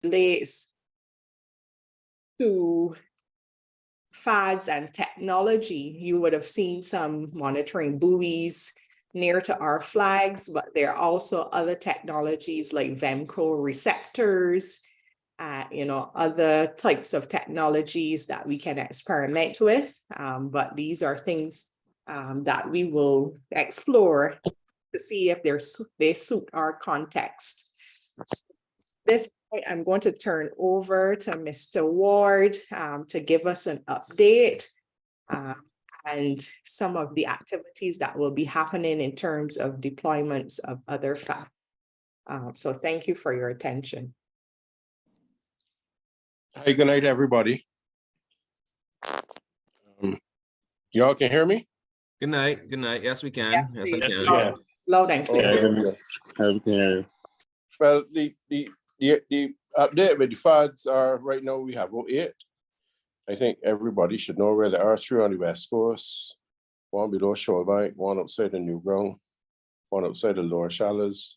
relates to FADs and technology, you would have seen some monitoring buoys near to our flags, but there are also other technologies like VEMCO receptors, other types of technologies that we can experiment with. But these are things that we will explore to see if they suit our context. So this point, I'm going to turn over to Mr. Ward to give us an update and some of the activities that will be happening in terms of deployments of other FAD. So thank you for your attention. Hey, good night, everybody. Y'all can hear me? Good night. Good night. Yes, we can. Yeah, Yes, I please. can. Yeah. Loud and clear. Well, the update with the FADs are right now we have 8. I think everybody should know where they are. 3 on the west coast, 1 below Shoalbank, 1 outside the New Ground, 1 outside the Lower Shallows,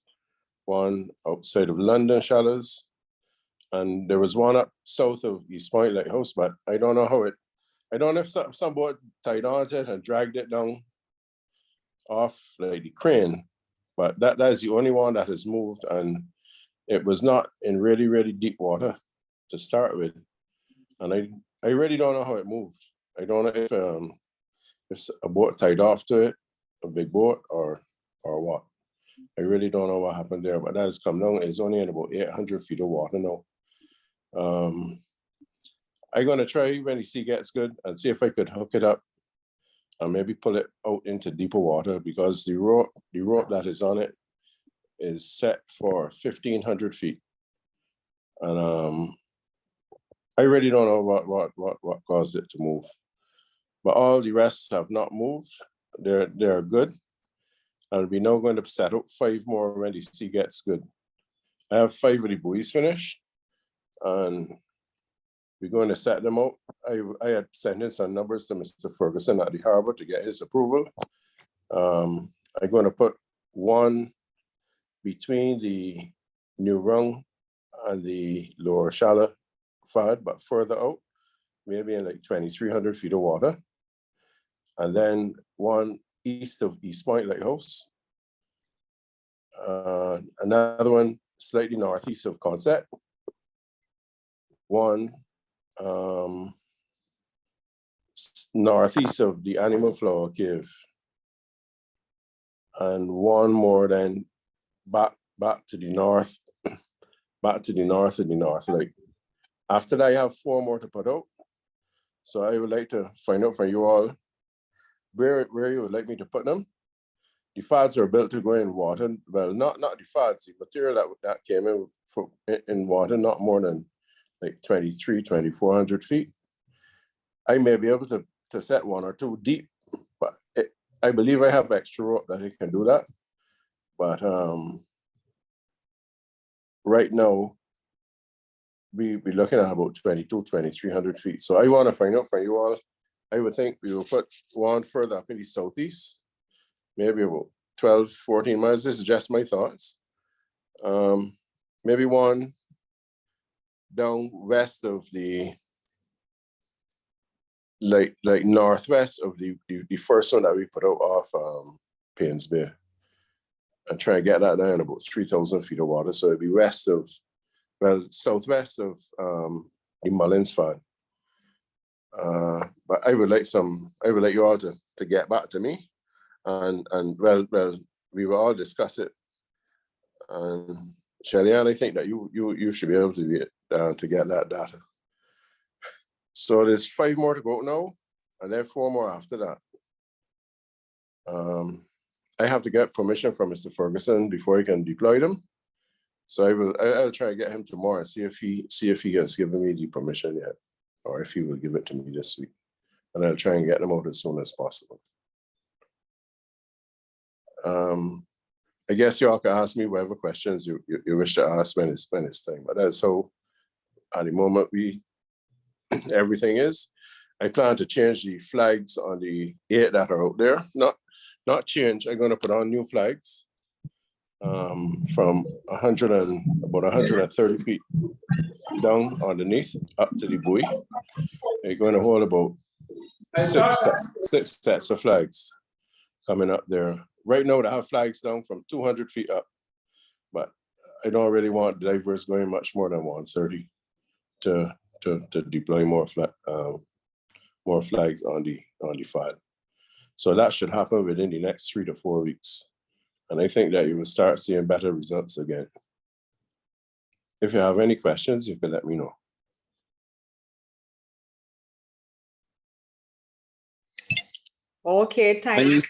1 outside of London Shallows, and there was 1 up south of East Point Lighthouse, but I don't know how I don't know if some boat tied on to it and dragged it down off like the crane, but that is the only one that has moved, and it was not in really, really deep water to start with. And I really don't know how it moved. I don't know if a boat tied off to it, a big boat, or what. I really don't know what happened there, but that has come down. It's only in about 800 feet of water now. I'm gonna try when the sea gets good and see if I could hook it up and maybe pull it out into deeper water, because the rope that is on it is set for 1,500 feet. And I really don't know what caused it to move, but all the rest have not moved. They're good, and we're now going to set up 5 more when the sea gets good. I have 5 of the buoys finished, and we're going to set them out. I had sent in some numbers to Mr. Ferguson at the harbor to get his approval. I'm going to put 1 between the New Rung and the Lower Shallow FAD, but further out, maybe in like 2,300 feet of water. And then 1 east of East Point Lighthouse. Another 1 slightly northeast of Concept. 1 northeast of the Animal Flower Cave. And 1 more than back to the north, back to the north of the North Lake. After that, I have 4 more to put out. So I would like to find out from you all where you would like me to put them. The FADs are built to go in water. Well, not the FADs, the material that came in water, not more than like 2,400 feet. I may be able to set 1 or 2 deep, but I believe I have extra rope that I can do that. But right now, we're looking at about 2,300 feet. So I want to find out from you all. I would think we will put 1 further up in the southeast, maybe about 12, 14 miles. This is just my thoughts. Maybe 1 down west of the, like northwest of the first one that we put out off Paynes Bay, and try and get that down about 3,000 feet of water. So it'd be southwest of the Mullins FAD. But I would like you all to get back to me, and well, we will all discuss it. And Shelley-Ann, I think that you should be able to get that data. So there's 5 more to go now, and then 4 more after that. I have to get permission from Mr. Ferguson before he can deploy them. So I'll try to get him tomorrow and see if he has given me the permission yet, or if he will give it to me this week. And I'll try and get them out as soon as possible. I guess you all can ask me whatever questions you wish to ask when it's time. But that's how, at the moment, everything is. I plan to change the flags on the 8 that are out there. Not change. I'm going to put on new flags. from about 130 feet down underneath up to the buoy. They're going to hold about six sets of flags coming up there. Right now, they have flags down from 200 feet up, but I don't really want divers going much more than 130 to deploy more flags on the FAD. So that should happen within the next 3 to 4 weeks. And I think that you will start seeing better results again. If you have any questions, you can let me know. Okay, thanks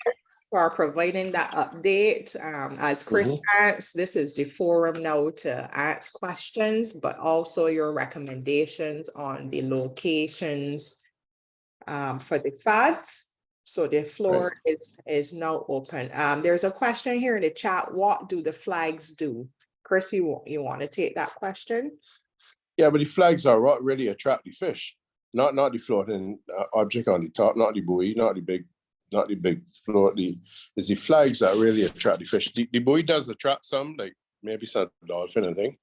for providing that update. As Chris asked, this is the forum now to ask questions, but also your recommendations on the locations for the FADs. So the floor is now open. There's a question here in the chat. What do the flags do? Chris, you want to take that question? Yeah, but the flags are what really attract the fish, not the floating object on the top, not the buoy, not the big float. It's the flags that really attract the fish. The buoy does attract some, like maybe some dolphin and thing,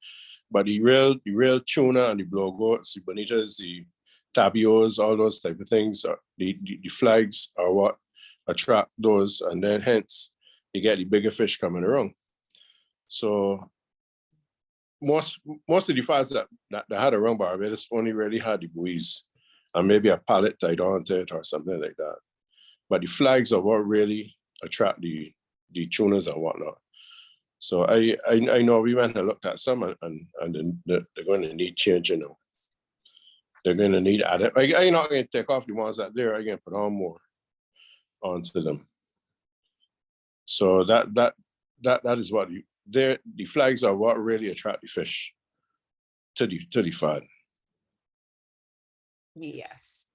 but the real tuna and the blowgoats, the bonitas, the tabios, all those type of things, the flags are what attract those, and then hence you get the bigger fish coming around. So most of the FADs that had around Barbados only really had the buoys and maybe a pallet tied onto it or something like that. But the flags are what really attract the tunas and whatnot. So I know we went and looked at some and they're going to need changing them. They're going to need added. I'm not going to take off the ones that there. I'm going to put on more onto them. So that is what the flags are what really attract the fish to the FAD. Yes.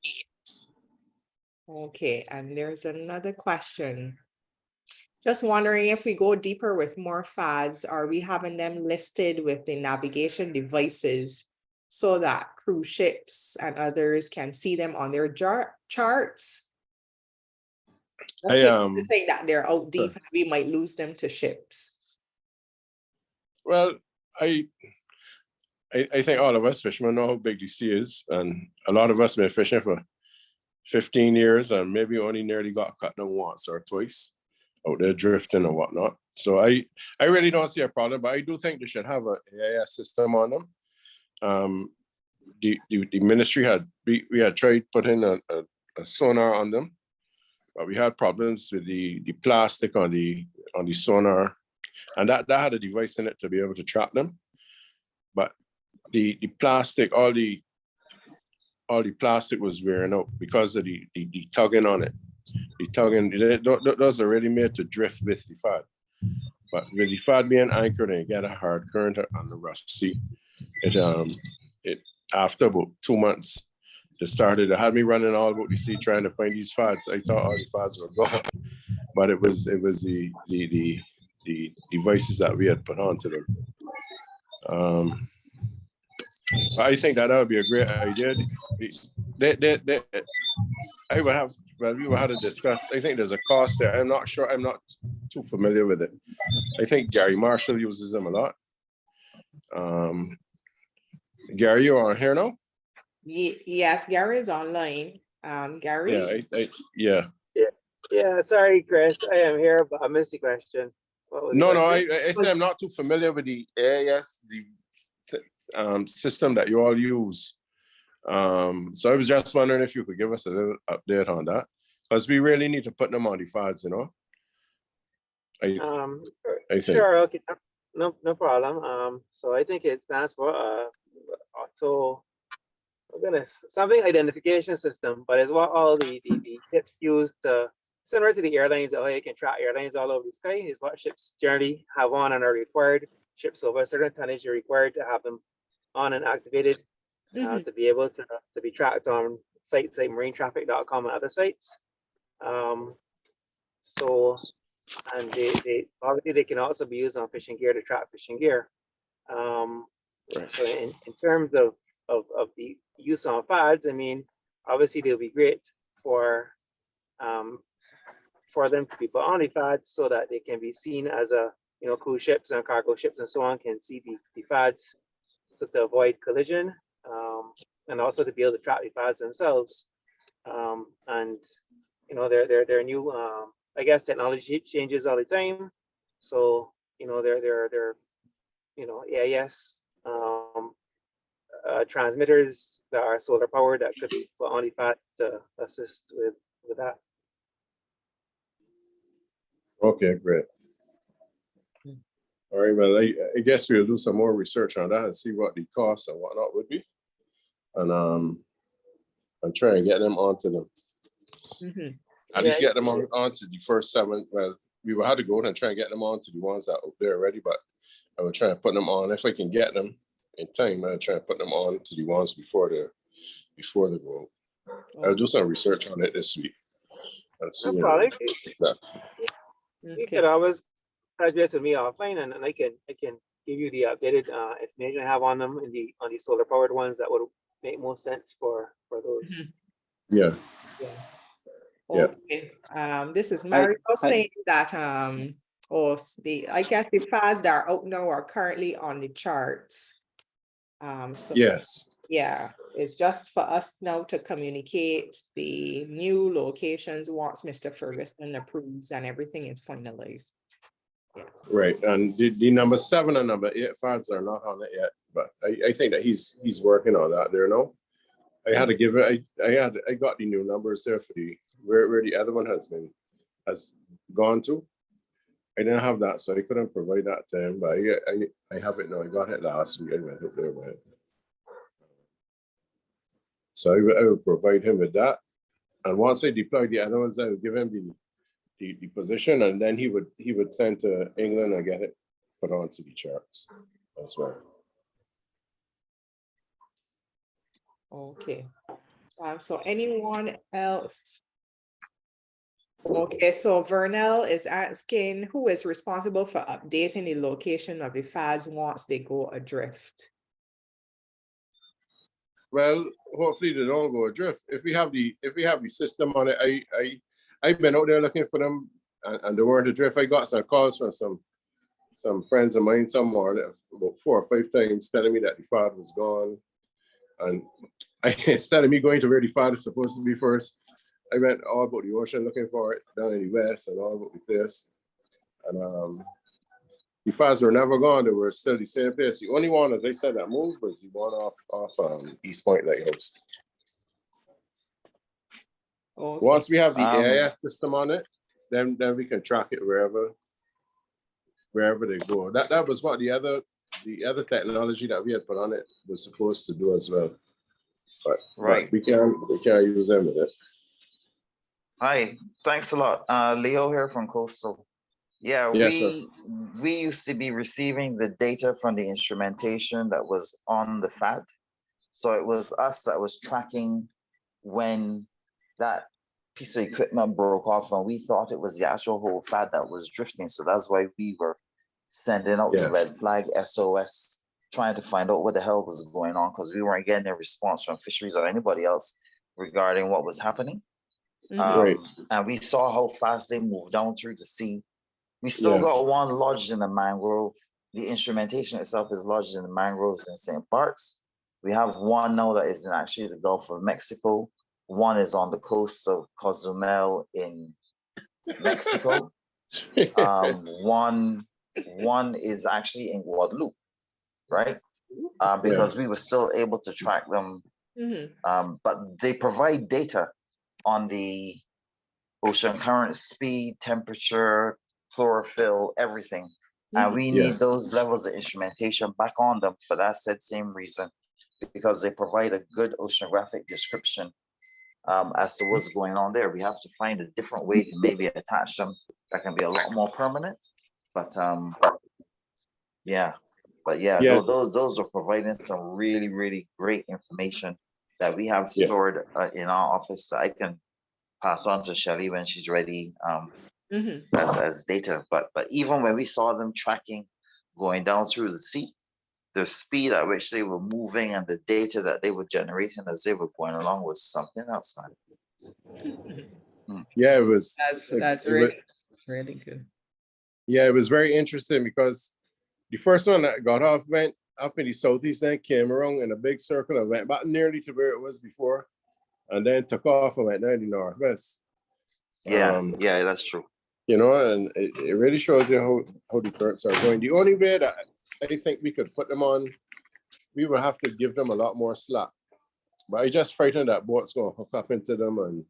Okay, and there's another question. Just wondering if we go deeper with more FADs, are we having them listed with the navigation devices so that cruise ships and others can see them on their charts? The thing that they're out deep, and we might lose them to ships. Well, I think all of us fishermen know how big the sea is, and a lot of us have been fishing for 15 years and maybe only nearly got cut down once or twice out there drifting and whatnot. So I really don't see a problem, but I do think they should have an AIS system on them. The ministry we had tried putting a sonar on them, but we had problems with the plastic on the sonar, and that had a device in it to be able to track them. But the plastic, all the plastic was wearing out because of the tugging on it. The tugging, those are really made to drift with the FAD. But with the FAD being anchored and you get a hard current on the rough sea, it after about 2 months, it had me running all about the sea trying to find these FADs. I thought all the FADs were gone, but it was the devices that we had put onto them. I think that would be a great idea. We would have to discuss. I think there's a cost there. I'm not sure. I'm not too familiar with it. I think Gary Marshall uses them a lot. Gary, you are here now? Yes, Gary is online. Gary? Yeah. Yeah, sorry, Chris. I am here, but I missed the question. I said I'm not too familiar with the AIS, the system that you all use. So I was just wondering if you could give us a little update on that, because we really need to put them on the FADs, you know. I think. Sure, okay, no problem. So I think it stands for auto, something identification system, but it's what all the ships use to, similar to the airlines, how you can track airlines all over the sky, is what ships generally have on and are required. Ships over a certain tonnage are required to have them on and activated to be able to be tracked on sites like marinetraffic.com and other sites. So, and they obviously they can also be used on fishing gear to track fishing gear. So in terms of the use on FADs, I mean, obviously they'll be great for them to be put on the FADs so that they can be seen as a cruise ships and cargo ships and so on can see the FADs, so to avoid collision, and also to be able to track the FADs themselves. And there are new, I guess, technology changes all the time. So there AIS transmitters that are solar powered that could be put on the FAD to assist with that. Okay, great. All right, well, I guess we'll do some more research on that and see what the costs and whatnot would be. And try and get them onto them. Mhm. At least get them onto the first 7. Well, we will have to go and try and get them onto the ones that are up there already, but I will try and put them on. If I can get them in time, I'll try and put them on to the ones before the go. I'll do some research on it this week. And see, No problem. yeah. You could always touch base with me offline, and I can give you the updated information I have on them on the solar powered ones that would make more sense for those. Yeah. Yeah. Yeah. Okay, this is Mario saying that, I guess the FADs that are out now are currently on the charts. So Yes. yeah, it's just for us now to communicate the new locations once Mr. Ferguson approves and everything is finalized. Yeah. Right. And the number 7 and number 8 FADs are not on it yet, but I think that he's working on that there now. I had to give it, I got the new numbers there for where the other one has gone to. I didn't have that, so I couldn't provide that to him, but I have it now. I got it last week. I went up there with it. So I will provide him with that. And once I deploy the other ones, I will give him the position, and then he would send to England and get it put onto the charts as well. Okay. So anyone else? Okay, so Vernell is asking who is responsible for updating the location of the FADs once they go adrift? Well, hopefully they don't go adrift. If we have the system on it, I've been out there looking for them, and they weren't adrift. I got some calls from some friends of mine somewhere about 4 or 5 times telling me that the FAD was gone. And instead of me going to where the FAD is supposed to be first, I went all about the ocean looking for it down in the west and all about the place. And the FADs were never gone. They were still the same place. The only one, as I said, that moved was the one off East Point Lighthouse. Okay. Once we have the AIS system on it, then we can track it wherever they go. That was what the other technology that we had put on it was supposed to do as well. But we can't use them with it. Hi, thanks a lot. Leo here from Coastal. Yeah, Yes, we used to be receiving the data from the instrumentation that was on the FAD. So it was us that was tracking when that piece of equipment broke off, and we thought it was the actual whole FAD that was drifting. So that's why we were sending out the red flag SOS, trying to find out what the hell was going on, because we weren't getting a response from fisheries or anybody else regarding what was happening. And we saw how fast they moved down through the sea. We still got one lodged in the mangrove. The instrumentation itself is lodged in the mangroves in St. Bart's. We have one now that is in actually the Gulf of Mexico. One is on the coast of Cozumel in Mexico. One is actually in Guadeloupe, right? Because we were still able to track them. But they provide data on the ocean current, speed, temperature, chlorophyll, everything. And we need those levels of instrumentation back on them for that same reason, because they provide a good oceanographic description as to what's going on there. We have to find a different way to maybe attach them that can be a lot more permanent. But those are providing some really, really great information that we have stored in our office that I can pass on to Shelly when she's ready as data. But even when we saw them tracking going down through the sea, the speed at which they were moving and the data that they were generating as they were going along was something else, man. Yeah, it was. That's really good. Yeah, it was very interesting because the first one that got off went up in the southeast, then came around in a big circle and went back nearly to where it was before, and then took off and went down the northwest. Yeah, yeah, that's true. You know, and it really shows you how the currents are going. The only way that I think we could put them on, we would have to give them a lot more slack. But I just frightened that boat's going to hook up into them, and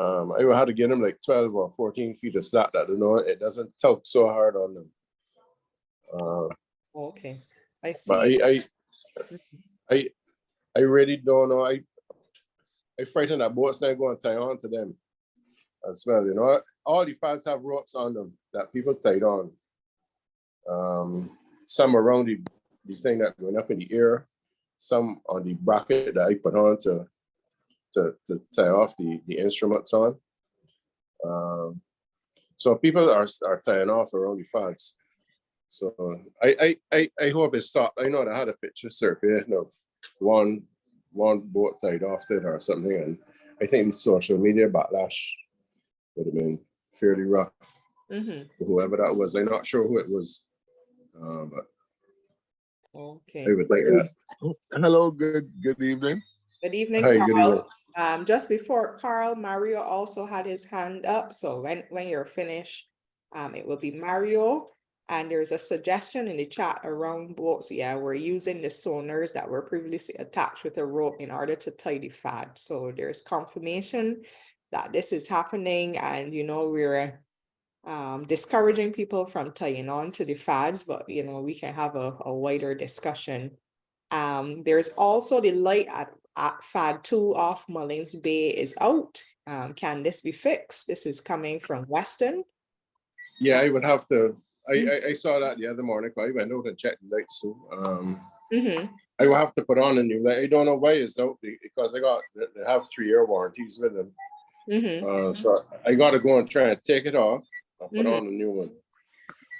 I would have to give them like 12 or 14 feet of slack that, you know, it doesn't tug so hard on them. Okay, I But see. I really don't know. I frightened that boat's not going to tie on to them as well. You know, all the FADs have ropes on them that people tied on. Some around the thing that went up in the air, some on the bracket that I put on to tie off the instruments on. So people are tying off around the FADs. So I hope it stopped. I know they had a picture circulating of one boat tied off it or something, and I think the social media backlash would have been fairly rough. Whoever that was, I'm not sure who it was, but Okay. I would think that. Hello, good evening. Good evening, Hi, good Carl. evening. Just before Carl, Mario also had his hand up. So when you're finished, it will be Mario. And there's a suggestion in the chat around boats. Yeah, we're using the sonars that were previously attached with a rope in order to tie the FAD. So there's confirmation that this is happening, and you know, we're discouraging people from tying on to the FADs, but you know, we can have a wider discussion. There's also the light at FAD 2 off Mullins Bay is out. Can this be fixed? This is coming from Weston. Yeah, I would have to. I saw that the other morning. I went out and checked the lights too. I will have to put on a new light. I don't know why it's out because they have 3-year warranties with them. So I got to go and try and take it off and put on a new one.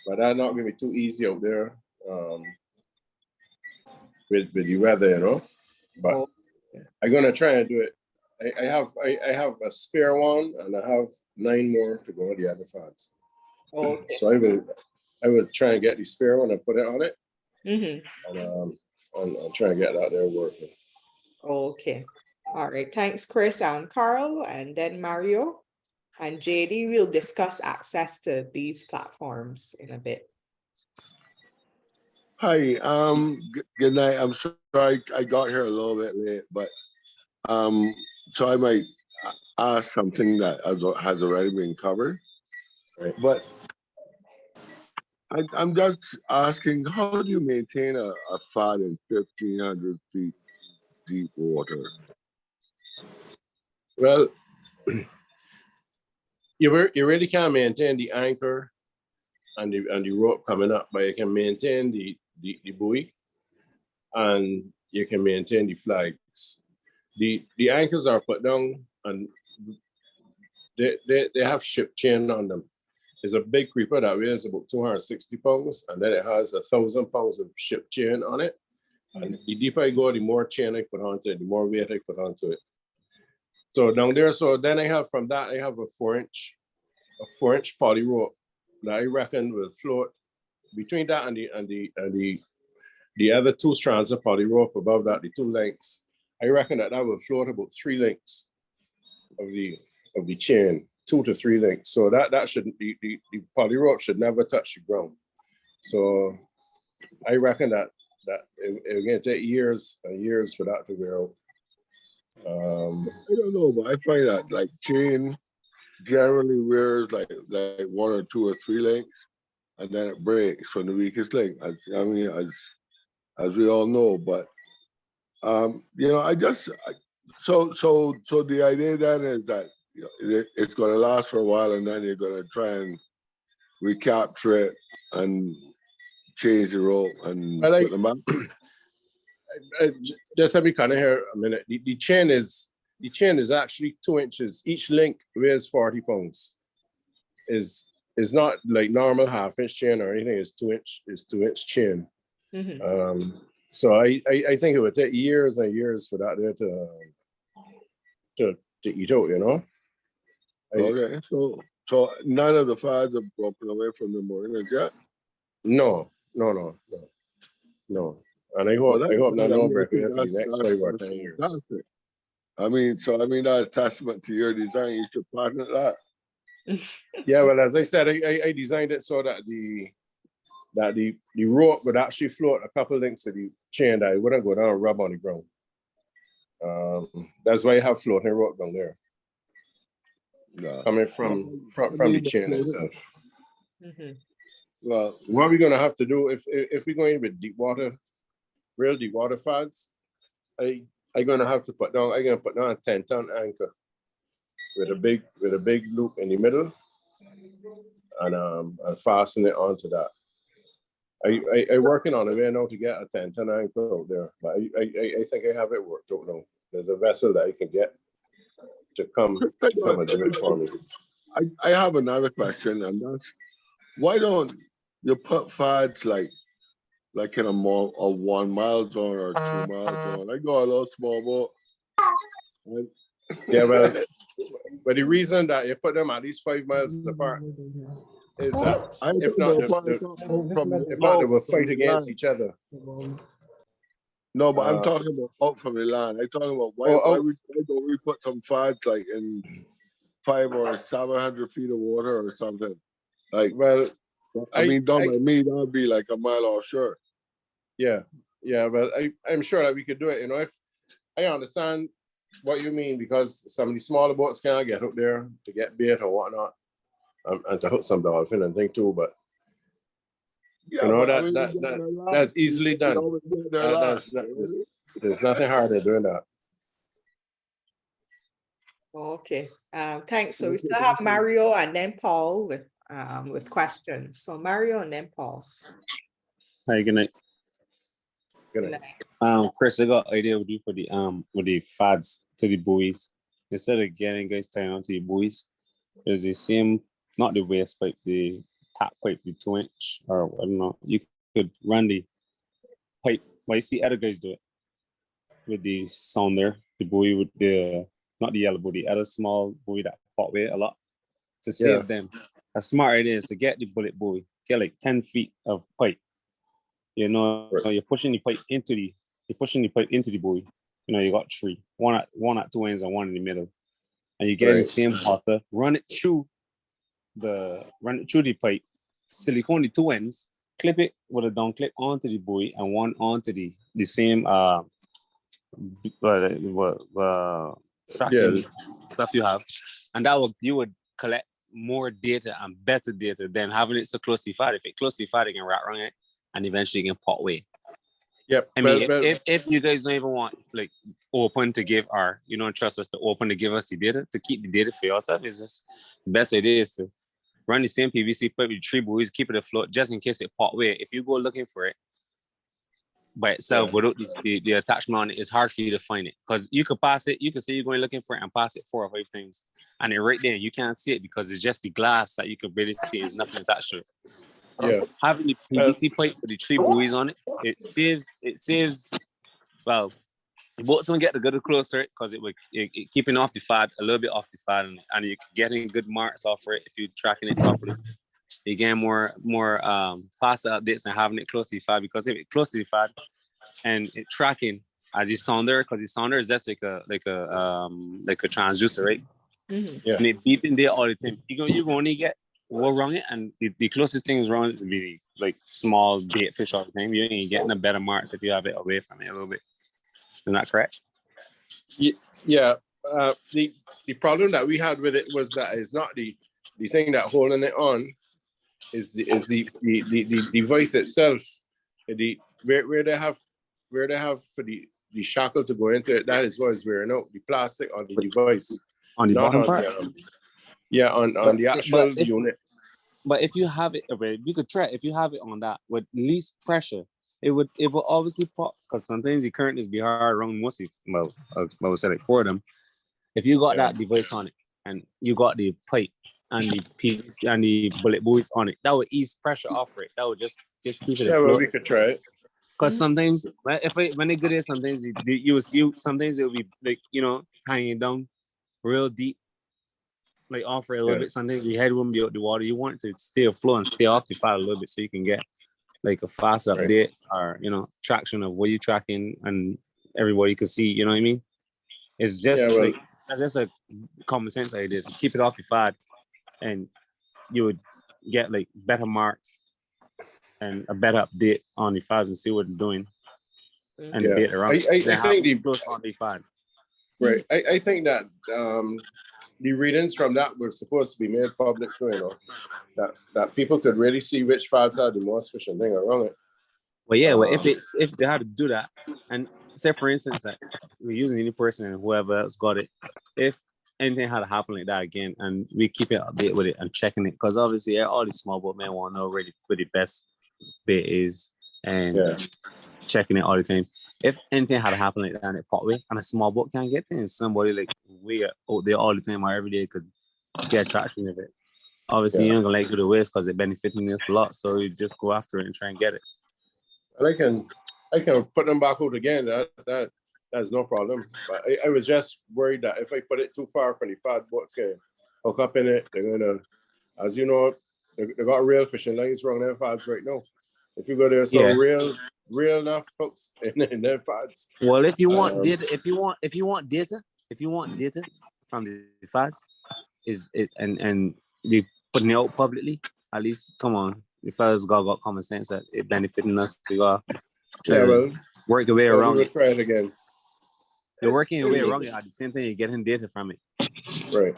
But that's not going to be too easy out there with the weather, you know. But I'm going to try and do it. I have a spare one, and I have 9 more to go the other FADs. Okay. So I will try and get the spare one and put it on it, and try and get that there working. Okay. All right. Thanks, Chris and Carl, and then Mario and JD. We'll discuss access to these platforms in a bit. Hi, good night. I'm sorry I got here a little bit late, but so I might ask something that has already been covered. Right. But I'm just asking, how do you maintain a FAD in 1,500 feet deep water? Well, you really can't maintain the anchor and the rope coming up, but you can maintain the buoy, and you can maintain the flags. The anchors are put down, and they have ship chain on them. It's a big creeper that weighs about 260 pounds, and then it has 1,000 pounds of ship chain on it. And the deeper I go, the more chain I put onto it, the more weight I put onto it. So down there, so then I have from that, I have a 4-inch poly rope that I reckon will float between that and the other 2 strands of poly rope above that, the 2 lengths. I reckon that will float about 3 lengths of the chain, 2 to 3 lengths. So that shouldn't be, the poly rope should never touch the ground. So I reckon that it's gonna take years and years for that to wear out. I don't know, but I find that like chain generally wears like 1 or 2 or 3 lengths, and then it breaks from the weakest link. As we all know, but you know, so the idea then is that, you know, it's going to last for a while, and then you're going to try and recapture it and change the rope and put them up. Just let me kind of hear a minute. The chain is actually 2 inches. Each link weighs 40 pounds. Is not like normal 1/2-inch chain or anything. It's 2-inch chain. So I think it would take years and years for that there to eat out, you know. Okay, So none of the fads have broken away from the marinas yet? No. And I Well, hope not no I break think away for the next 5 or 10 years. fantastic. I mean, that's testament to your design. You should patent that. Yeah, well, as I said, I designed it so that the rope would actually float a couple links of the chain that it wouldn't go down and rub on the ground. That's why I have floating rope down there, Yeah. coming from the chain itself. Mhm. Well, What we're gonna have to do if we're going with deep water, real deep water fads, I'm gonna put down a 10-ton anchor with a big loop in the middle, and fasten it onto that. I working on a way now to get a 10-ton anchor out there, but I think I have it worked out now. There's a vessel that I can get to come and do it for me. I have another question, and that's why don't you put fads like in a 1 mile zone or 2 mile zone? I go a little small boat. And Yeah, well, but the reason that you put them at least 5 miles apart is that if not, they will fight against each other. No, but I'm Uh, talking about out from the land. I'm talking about why don't we put some fads like in 500 or 700 feet of water or something? Like, well, I mean, don't by me, that'd be like a mile offshore. yeah, well, I'm sure that we could do it. You know, if I understand what you mean, because some of the smaller boats can't get out there to get bait or whatnot, and to hook some dolphin and thing too. But Yeah, you know but I mean, that's easily done. There's nothing hard in doing that. Okay, thanks. So we still have Mario and then Paul with questions. So Mario and then Paul. Hi, good night. Good night. Chris, I got an idea with you for the fads to the buoys. Instead of getting guys tying onto the buoys, there's the same, not the waste pipe, the top pipe, the 2-inch, or I don't know. You could run the pipe. Well, you see other guys do it with the sounder, the buoy with the, not the yellow buoy, the other small buoy that pop away a lot to save them. A smart idea is to get the bullet buoy, get like 10 feet of pipe. You know, you're pushing the pipe into the buoy. You know, you got 3, one at 2 ends and one in the middle, and you get the same water. Run it through the pipe, silicone the 2 ends, clip it with a down clip onto the buoy and one onto the same tracking stuff you have, and you would collect more data and better data than having it so closely fat. If it closely fat, it can wrap around it and eventually it can pot away. Yep. I mean, if you guys don't even want like open to give you don't trust us to open to give us the data, to keep the data for yourself, is just the best idea is to run the same PVC pipe with 3 buoys, keep it afloat just in case it pot away. If you go looking for it by itself without the attachment on it, it's hard for you to find it, because you could pass it, you could say you're going looking for it and pass it 4 or 5 times, and it right there you can't see it because it's just the glass that you can barely see. There's nothing attached to it. Having the PVC pipe with the 3 buoys on it, it saves. Well, the boats don't get the good closer because it keeping off the fad, a little bit off the fad, and you're getting good marks off it if you're tracking it properly. You get more faster updates than having it close to the fad, because if it's close to the fad and it tracking as the sounder, because the sounder is just like a transducer, right? Mhm. Yeah. And it deep in there all the time. You only get one wrong it, and the closest thing is wrong would be like small bait fish all the time. You ain't getting a better marks if you have it away from it a little bit. Isn't that correct? Yeah. The problem that we had with it was that it's not the thing that holding it on, is the device itself. Where they have for the shackle to go into it, that is what is wearing out. The plastic on the device. On the bottom part? On the actual unit. But if you have it, you could try. If you have it on that with least pressure, it will obviously pop, because sometimes the current is be hard around mostly. Well, I would say like 4 of them. If you got that device on it and you got the pipe and the PVC and the bullet buoys on it, that would ease pressure off it. That would just keep it afloat. Well, we could try it. Because sometimes when they go there, sometimes you will see, sometimes it will be like, hanging down real deep. like offer a little Yeah. bit something. Your head wouldn't be out the water. You want it to stay afloat and stay off the FAD a little bit, so you can get like a fast Right. update or traction of what you're tracking, and everybody can see. You know what I mean? It's just Yeah, well- like that's just a common sense idea. Keep it off the FAD, and you would get like better marks and a better update on the FADs and see what they're doing and Yeah. date around. I Then have think it close on the FAD. Right. I think that the readings from that were supposed to be made public too, that people could really see which FADs are the most efficient thing around it. Well, yeah, well, if they had to do that, and say for instance that we're using any person and whoever else got it, if anything had to happen like that again, and we keep it updated with it and checking it, because obviously all these small boat men want to know really where the best bait is and Yeah. checking it all the time. If anything had to happen like that and it pop away and a small boat can't get it, and somebody like we are out there all the time or every day could get traction of it. Obviously, you're not gonna do the waste because it benefiting us a lot, so you just go after it and try and get it. And I can put them back out again. That's no problem. But I was just worried that if I put it too far from the FAD, boats can hook up in it. They're gonna, as you know, they got real fishing lines around their FADs right now. If you go there, so real enough hooks in their FADs. Well, if you want data, if you want data from the FADs, is it and you putting it out publicly? At least, come on, the fellas got common sense that it benefiting us to work your way around we'll it. try it again. You're working your way around it at the same time you're getting data from it. Right.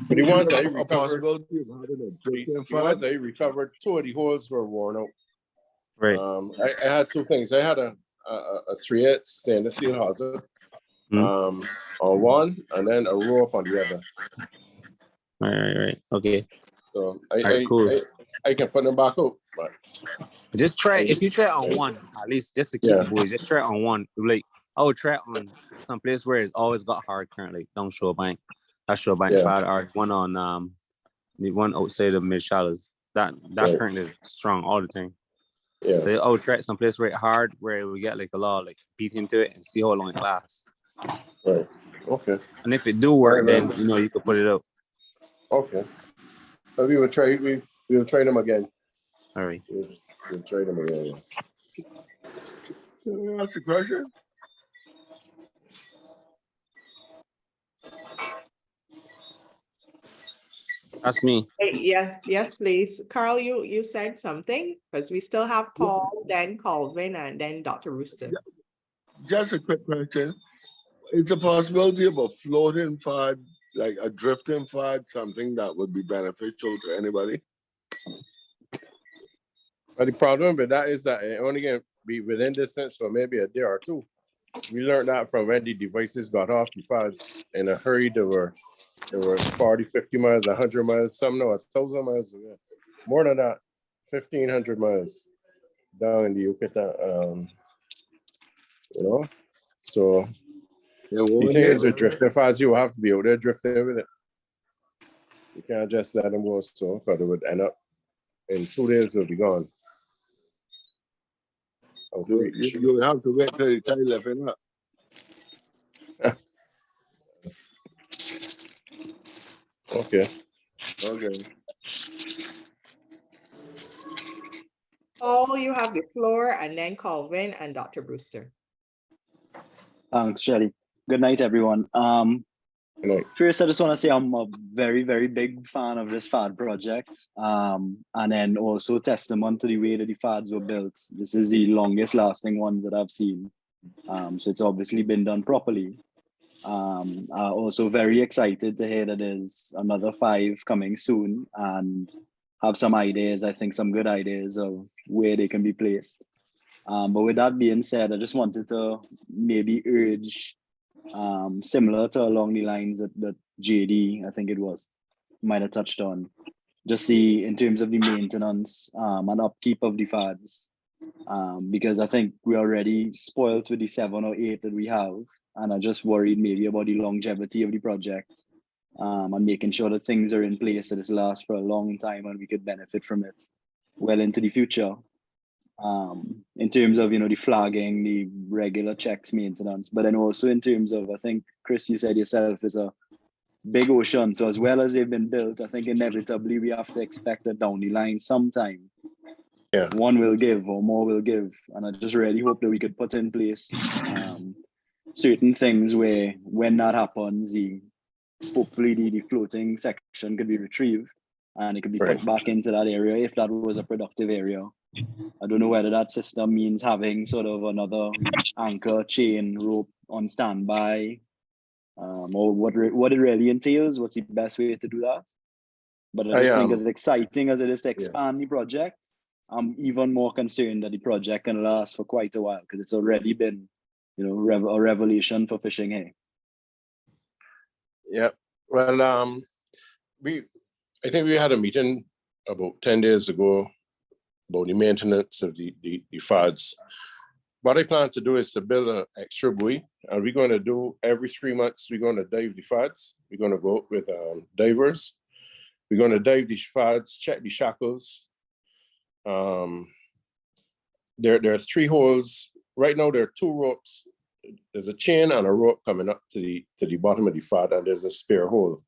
But the ones that A recovered, possibility of having a drifting the ones FAD. that recovered, 2 of the holes were worn out. Right. I had 2 things. I had a 3/8 stainless steel hawser on one, and then a rope on the other. Right. Okay. So Cool. I can put them back out. But Just try if you try it on one, at least just to keep the boys. Just try it on one. Like I would try it on some place where it's always got hard current, like down shore bank. That's shore bank FAD, or one on the one outside of mid shallows. That current is strong all the time. Yeah. So I would try it someplace where it's hard, where we get like a lot of like beat into it and see how long it lasts. Right. Okay. And if it do work, then you could put it up. Okay. So we will try them again. All right. We'll try them again. Can I ask a question? That's me. Yes, please. Carl, you said something, because we still have Paul, then Colvin, and then Dr. Rooster. Just a quick question. It's a possibility of a floating FAD, like a drifting FAD, something that would be beneficial to anybody. But the problem with that is that it only can be within distance for maybe a day or 2. We learned that from when the devices got off the FADs in a hurry. They were 40, 50 miles, 100 miles, some know 1,000 miles away. More than that, 1,500 miles down in the Yucatan. So the thing is with drifting FADs, you have to be out there drifting with it. You can't just let them go so, because it would end up in 2 days will be gone. You would have to wait till the tide level up. Okay. Paul, you have the floor, and then Colvin and Dr. Brewster. Thanks, Shelly. Good night, everyone. First, I just want to say I'm a very, very big fan of this FAD project. And then also testament to the way that the FADs were built. This is the longest lasting ones that I've seen. So it's obviously been done properly. Also very excited to hear that there's another 5 coming soon, and have some ideas, I think some good ideas of where they can be placed. But with that being said, I just wanted to maybe urge, similar to along the lines that JD, I think it was, might have touched on, just see in terms of the maintenance and upkeep of the FADs, because I think we're already spoiled with the 7 or 8 that we have, and I just worried maybe about the longevity of the project, and making sure that things are in place that it lasts for a long time and we could benefit from it well into the future. In terms of the flagging, the regular checks, maintenance, but then also in terms of, I think Chris, you said yourself, is a big ocean. So as well as they've been built, I think inevitably we have to expect that down the line sometime, one will give or more will give. And I just really hope that we could put in place certain things where when that happens, hopefully the floating section could be retrieved and it could be put back into that area if that was a productive area. I don't know whether that system means having sort of another anchor, chain, rope on standby, or what it really entails. What's the best way to do that? But I just think as exciting as it is to expand the project, I'm even more concerned that the project can last for quite a while because it's already been, you know, a revelation for fishing here. Yeah, well, I think we had a meeting about 10 days ago about the maintenance of the FADs. What I plan to do is to build an extra buoy, and we're going to do every 3 months, we're going to dive the FADs. We're going to go with divers. We're going to dive the FADs, check the shackles. There are 3 holes. Right now, there are 2 ropes. There's a chain and a rope coming up to the bottom of the FAD, and there's a spare hole.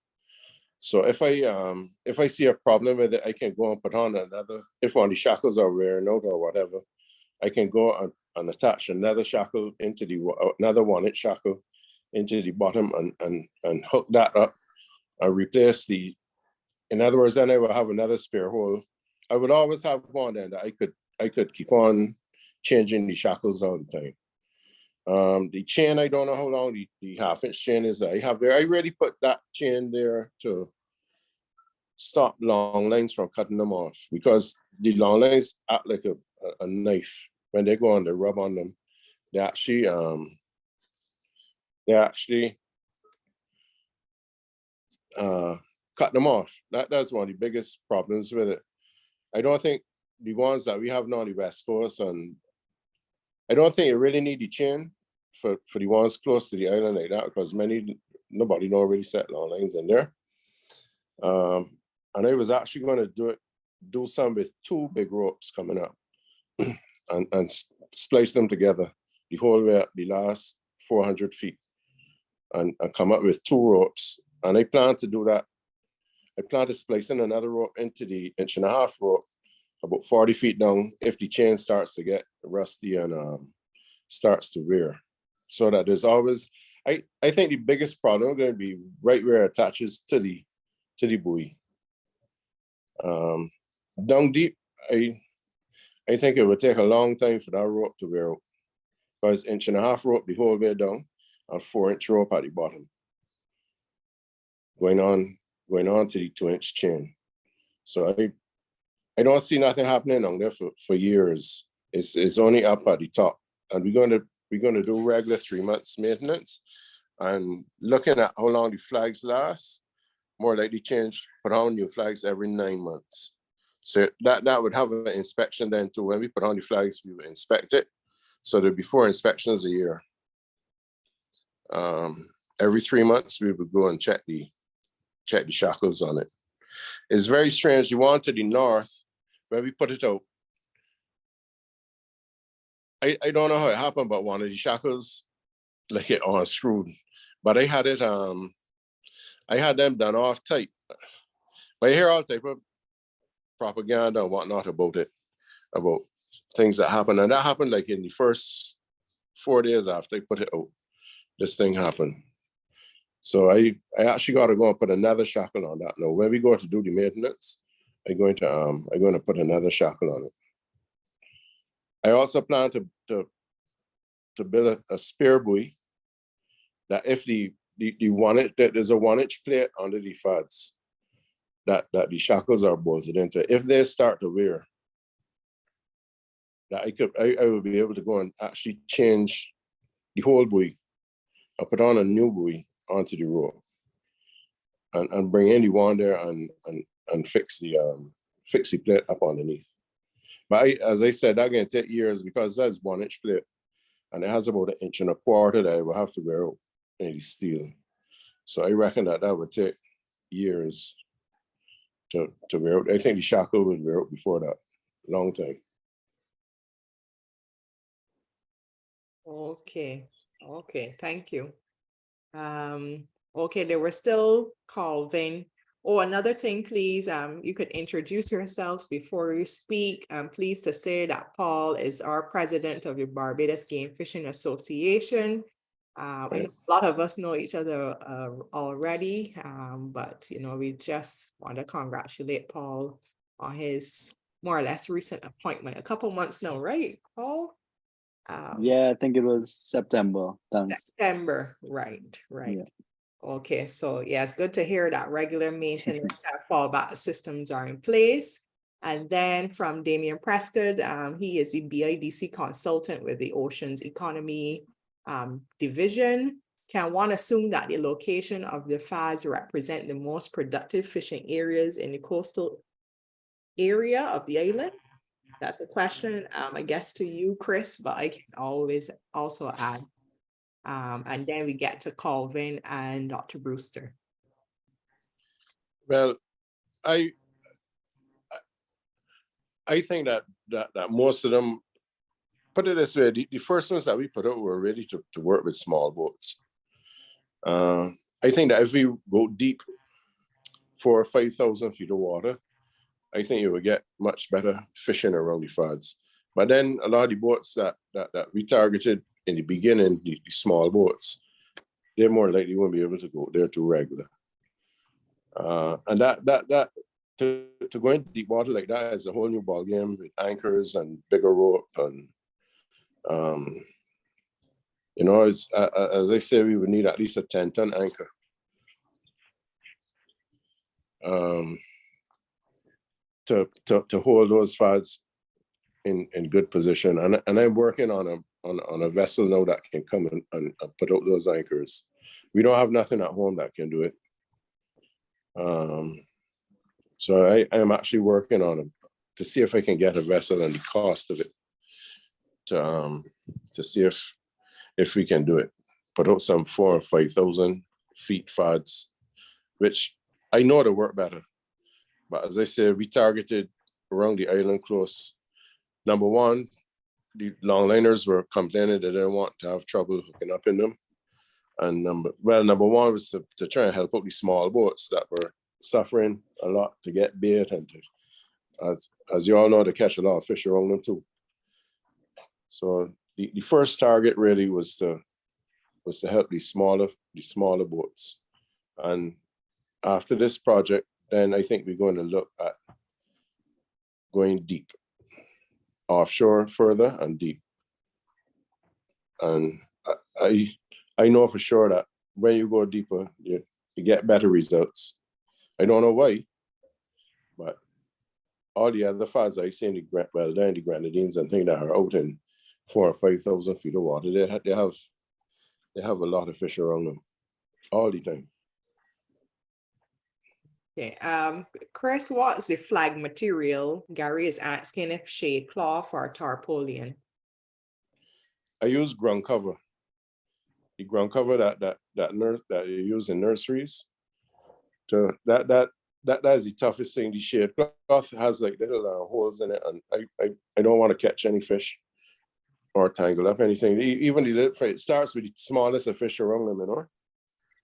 So if I see a problem with it, I can go and put on another. If one of the shackles are wearing out or whatever, I can go and attach another shackle into another 1-inch shackle into the bottom and hook that up and replace the. In other words, then I will have another spare hole. I would always have one then that I could keep on changing the shackles all the time. The chain, I don't know how long the 1/2-inch chain is that I have there. I already put that chain there to stop long lines from cutting them off because the long lines act like a knife. When they go on, they rub on them. They actually cut them off. That's one of the biggest problems with it. I don't think the ones that we have now on the West Coast, and I don't think you really need the chain for the ones close to the island like that because nobody don't really set long lines in there. And I was actually going to do some with 2 big ropes coming up and splice them together the whole way up the last 400 feet and come up with 2 ropes. And I plan to do that. I plan to splice in another rope into the 1.5-inch rope about 40 feet down if the chain starts to get rusty and starts to wear. So that there's always, I think the biggest problem is going to be right where it attaches to the buoy. Down deep, I think it would take a long time for that rope to wear out. Because 1.5-inch rope the whole way down and 4-inch rope at the bottom. Going on to the 2-inch chain. So I don't see nothing happening on there for years. It's only up at the top. And we're going to do regular 3 months maintenance. And looking at how long the flags last, more likely put on new flags every 9 months. So that would have an inspection then too. When we put on the flags, we would inspect it. So there'd be 4 inspections a year. Every 3 months, we would go and check the shackles on it. It's very strange. You want to the north, when we put it out, I don't know how it happened, but one of the shackles, like it unscrewed. But I had them done off tight. But I hear all type of propaganda and whatnot about it, about things that happen. And that happened like in the first 4 days after I put it out, this thing happened. So I actually got to go and put another shackle on that. Now, when we go to do the maintenance, I'm going to put another shackle on it. I also plan to build a spare buoy that if there's a 1-inch plate under the FADs that the shackles are bolted into. If they start to wear, that I will be able to go and actually change the whole buoy. I'll put on a new buoy onto the rope and bring in the one there and fix the plate up underneath. But as I said, that's going to take years because that's 1-inch plate and it has about 1.25 inches that I will have to wear out in the steel. So I reckon that would take years to wear out. I think the shackle would wear out before that, long time. Okay, thank you. Okay, they were still calving. Oh, another thing, please, you could introduce yourself before you speak. I'm pleased to say that Paul is our president of the Barbados Game Fishing Association. I know a lot of us know each other already, but we just want to congratulate Paul on his more or less recent appointment, a couple months now, right, Paul? Yeah, I think it was September. Thanks. September, right. Yeah. Okay, so yeah, it's good to hear that regular maintenance and fallback systems are in place. And then from Damian Prescott, he is the BIDC consultant with the Oceans Economy Division. Can one assume that the location of the FADs represent the most productive fishing areas in the coastal area of the island? That's a question, I guess, to you, Chris, but I can always also add. And then we get to Colvin and Dr. Brewster. Well, I think that most of them, put it this way, the first ones that we put out were ready to work with small boats. I think that if we go deep for 5,000 feet of water, I think you will get much better fishing around the FADs. But then a lot of the boats that we targeted in the beginning, the small boats, they're more likely won't be able to go there too regular. And that to go into deep water like that is a whole new ballgame with anchors and bigger rope and as I say, we would need at least a 10-ton anchor. To hold those FADs in good position, and I'm working on a vessel now that can come and put out those anchors. We don't have nothing at home that can do it. So I am actually working on it to see if I can get a vessel and the cost of it to see if we can do it. Put out some 4,000 or 5,000 feet FADs, which I know to work better. But as I said, we targeted around the island close. Number one, the longliners were complaining that they didn't want to have trouble hooking up in them. And number one was to try and help out the small boats that were suffering a lot to get bait and as you all know, to catch a lot of fish around them too. So the first target really was to help the smaller boats. And after this project, then I think we're going to look at going deep, offshore further and deep. And I know for sure that when you go deeper, you get better results. I don't know why, but all the other FADs I see in the Grenadines and things that are out in 4,000 or 5,000 feet of water, they have a lot of fish around them all the time. Okay, Chris, what's the flag material? Gary is asking if shade cloth or tarpaulin. I use ground cover. The ground cover that you use in nurseries. So that is the toughest thing. The shade cloth has like little holes in it, and I don't want to catch any fish or tangle up anything. Even it starts with the smallest of fish around them, you know.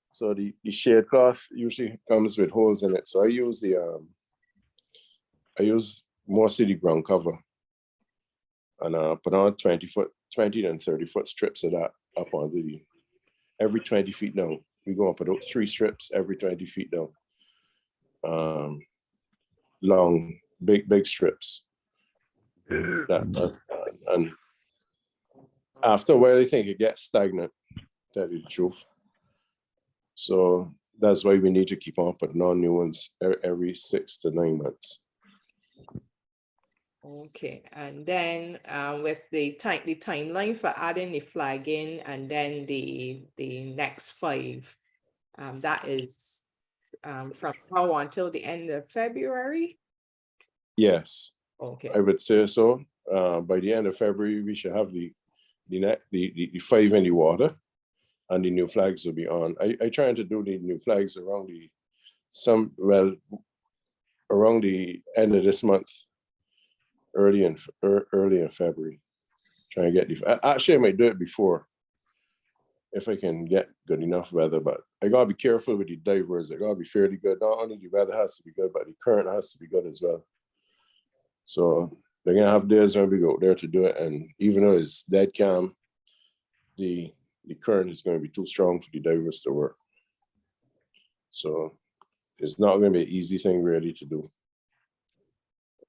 So the shade cloth usually comes with holes in it. So I use mostly the ground cover, and put on 20 and 30 foot strips of that up onto every 20 feet down. We go and put out 3 strips every 20 feet down. Long, big strips. And after a while, I think it gets stagnant, to tell you the truth. So that's why we need to keep on putting on new ones every 6 to 9 months. Okay, and then with the timeline for adding the flagging and then the next 5, that is from now until the end of February? Yes. Okay. I would say so. By the end of February, we should have the 5 in the water, and the new flags will be on. I trying to do the new flags around the end of this month, early in February. Try and get actually I might do it before. if I can get good enough weather, but I gotta be careful with the divers. It gotta be fairly good. Not only the weather has to be good, but the current has to be good as well. So they're gonna have days when we go there to do it, and even though it's dead calm, the current is going to be too strong for the divers to work. So it's not going to be an easy thing really to do.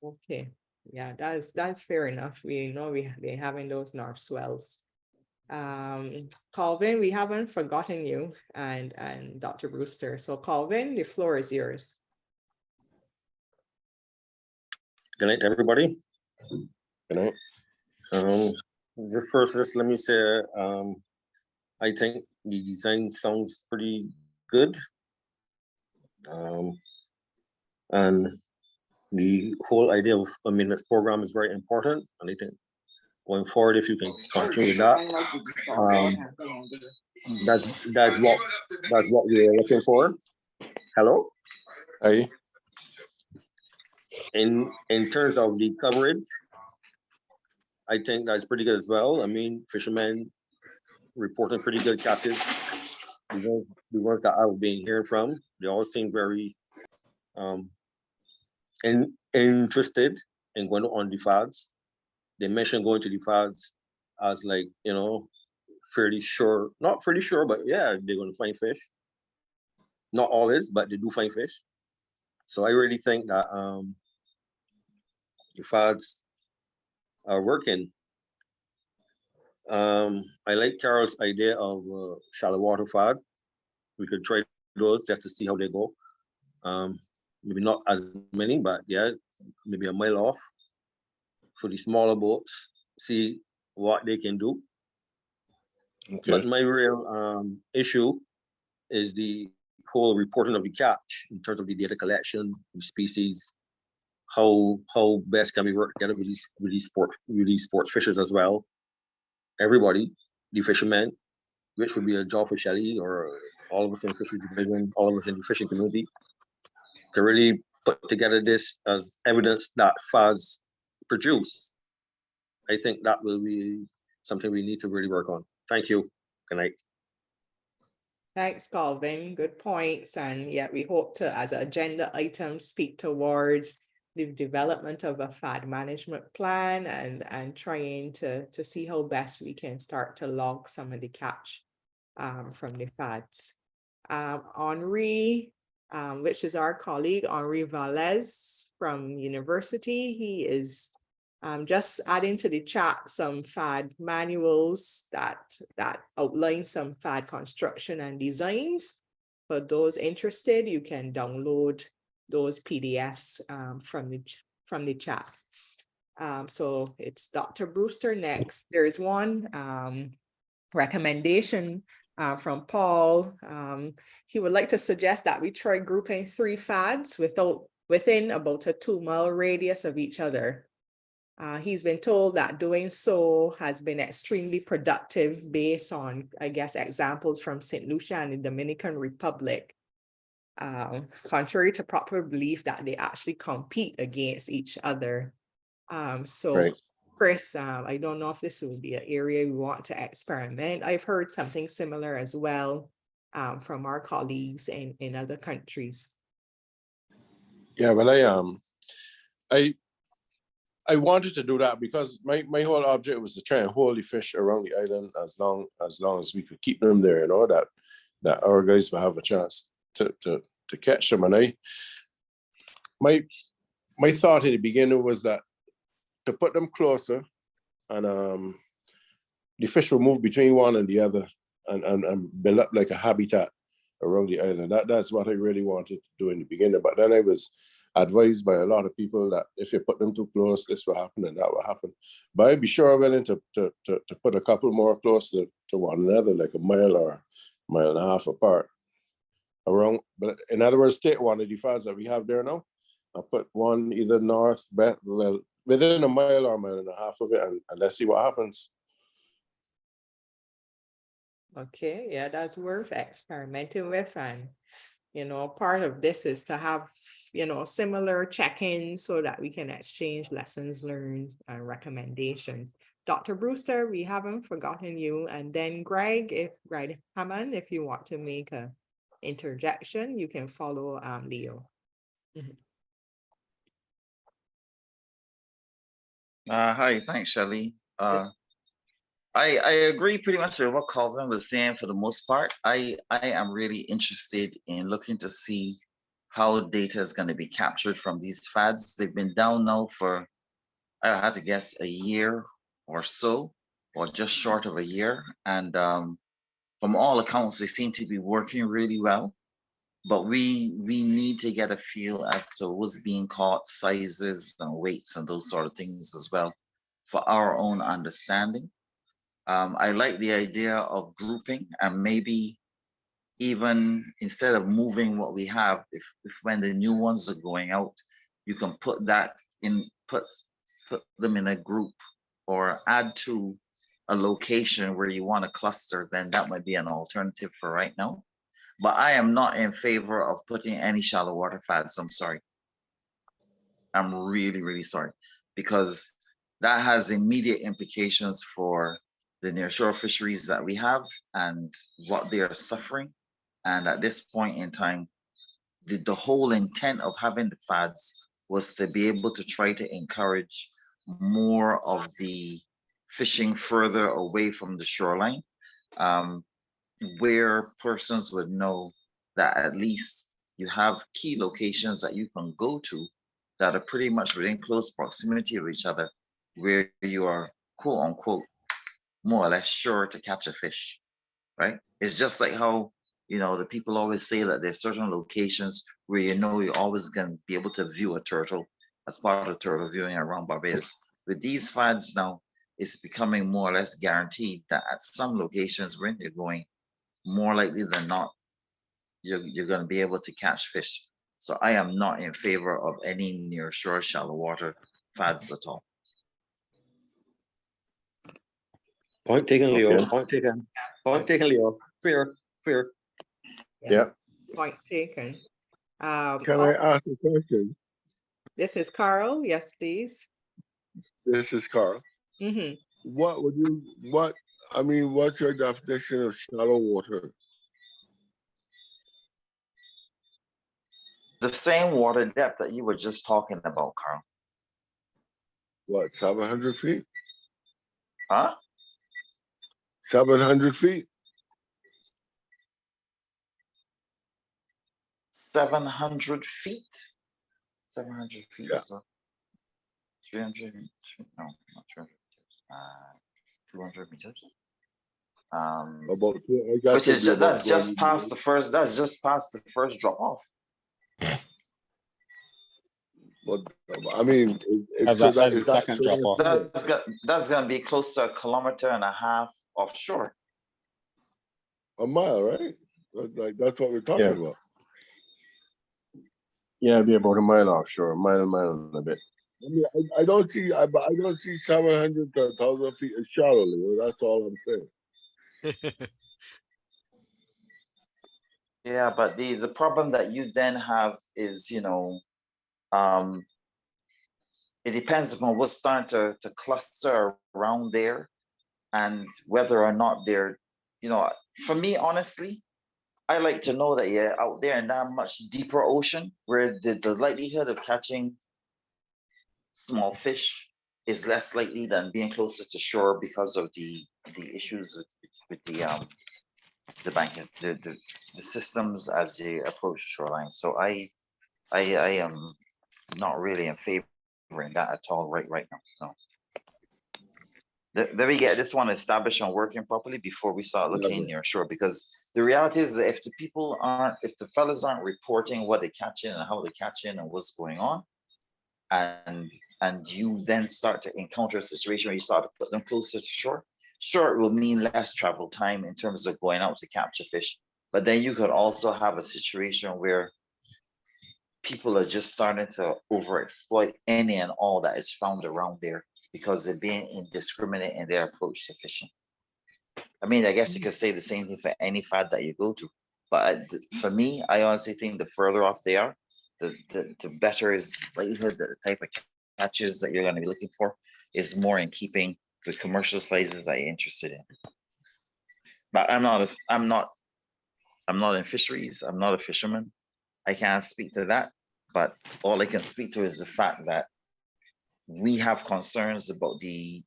Okay, yeah, that's fair enough. We know they're having those north swells. Calvin, we haven't forgotten you, and Dr. Brewster. So Calvin, the floor is yours. Good night, everybody. Good night. Just let me say, I think the design sounds pretty good. And the whole idea of a minutes program is very important. And I think going forward, if you can continue that, that's what we're looking for. Hello? Hi. In terms of the coverage, I think that's pretty good as well. I mean, fishermen reporting pretty good catches. The ones that I've been hearing from, they all seem very interested in going on the FADs. They mentioned going to the FADs as like, you know, fairly sure, not pretty sure, but yeah, they're going to find fish. Not always, but they do find fish. So I really think that the FADs are working. I like Carol's idea of shallow water FAD. We could try those just to see how they go. Maybe not as many, but yeah, maybe a mile off for the smaller boats, see what they can do. Okay. But my real issue is the whole reporting of the catch in terms of the data collection, the species, how best can we work together with these sports fishers as well. Everybody, the fishermen, which would be a job for Shelley or all of us in the fisheries division, all of us in the fishing community, to really put together this as evidence that FADs produce. I think that will be something we need to really work on. Thank you. Good night. Thanks, Calvin. Good points. And yeah, we hope to, as an agenda item, speak towards the development of a FAD management plan and trying to see how best we can start to log some of the catch from the FADs. Henri, which is our colleague, Henri Valles from university. He is just adding to the chat some FAD manuals that outline some FAD construction and designs. For those interested, you can download those PDFs from the chat. So it's Dr. Brewster next. There is one recommendation from Paul. He would like to suggest that we try grouping 3 FADs within about a 2-mile radius of each other. He's been told that doing so has been extremely productive based on, I guess, examples from St. Lucia and the Dominican Republic, contrary to popular belief that they actually compete against each other. So Right. Chris, I don't know if this would be an area we want to experiment. I've heard something similar as well from our colleagues in other countries. Yeah, well, I wanted to do that because my whole object was to try and hold the fish around the island as long as we could keep them there, you know, that our guys will have a chance to catch them. And my thought in the beginning was that to put them closer and the fish will move between one and the other and build up like a habitat around the island. That's what I really wanted to do in the beginning. But then I was advised by a lot of people that if you put them too close, this will happen and that will happen. But I'd be sure willing to put a couple more close to one another, like a mile or mile and a half apart. Around, but in other words, take one of the FADs that we have there now. I'll put one either north, well, within a mile or a mile and a half of it, and let's see what happens. Okay, yeah, that's worth experimenting with. And, you know, part of this is to have, you know, similar check-ins so that we can exchange lessons learned and recommendations. Dr. Brewster, we haven't forgotten you. And then Greg Hammond, if you want to make a interjection, you can follow Leo. Hi, thanks, Shelley. I agree pretty much with what Calvin was saying for the most part. I am really interested in looking to see how data is going to be captured from these FADs. They've been down now for, I had to guess, a year or so, or just short of a year. And from all accounts, they seem to be working really well. But we need to get a feel as to what's being caught, sizes and weights and those sort of things as well, for our own understanding. I like the idea of grouping, and maybe even instead of moving what we have, if when the new ones are going out, you can put that in, put them in a group or add to a location where you want to cluster, then that might be an alternative for right now. But I am not in favor of putting any shallow water FADs. I'm sorry. I'm really, really sorry, because that has immediate implications for the nearshore fisheries that we have and what they are suffering. And at this point in time, the whole intent of having the FADs was to be able to try to encourage more of the fishing further away from the shoreline, where persons would know that at least you have key locations that you can go to that are pretty much within close proximity of each other, where you are, quote unquote, more or less sure to catch a fish, right? It's just like how, you know, the people always say that there's certain locations where you know you're always going to be able to view a turtle as part of turtle viewing around Barbados. With these FADs now, it's becoming more or less guaranteed that at some locations where you're going, more likely than not, you're going to be able to catch fish. So I am not in favor of any near shore shallow water FADs at all. Point taken, Leo. Okay. Point taken. Point taken, Leo. Fair. Yeah. Point taken. Can I ask a question? This is Carl. Yes, please. This is Carl. What would you, what's your definition of shallow water? The same water depth that you were just talking about, Carl. What, 700 feet? Huh? 700 feet? 700 feet? 700 feet. Yeah. So 300, no, not 300 meters. 200 meters. About, I guess Which is it'd be about that's just 20 past the first. That's just past the first drop off. But I mean, That's the second drop off. That's gonna be close to 1.5 kilometers offshore. a mile, right? Like that's what we're talking Yeah. about. Yeah, it'd be about a mile offshore, a mile and a bit. I mean, I don't see 700 to 1,000 feet as shallowly. Well, that's all I'm saying. Yeah, but the problem that you then have is, you know, it depends upon what's starting to cluster around there, and whether or not they're, you know, for me, honestly, I like to know that you're out there in that much deeper ocean where the likelihood of catching small fish is less likely than being closer to shore because of the issues with the banking, the systems as you approach the shoreline. So I am not really in favor of that at all right now. No. Let me get this one established and working properly before we start looking near shore, because the reality is that if the fellas aren't reporting what they catch in and how they catch in and what's going on, and you then start to encounter a situation where you start to put them closer to shore, sure, it will mean less travel time in terms of going out to capture fish. But then you could also have a situation where people are just starting to overexploit any and all that is found around there because they're being indiscriminate in their approach to fishing. I mean, I guess you could say the same thing for any FAD that you go to. But for me, I honestly think the further off they are, the better is likelihood that the type of catches that you're going to be looking for is more in keeping the commercial sizes that you're interested in. But I'm not in fisheries. I'm not a fisherman. I can't speak to that. But all I can speak to is the fact that we have concerns about the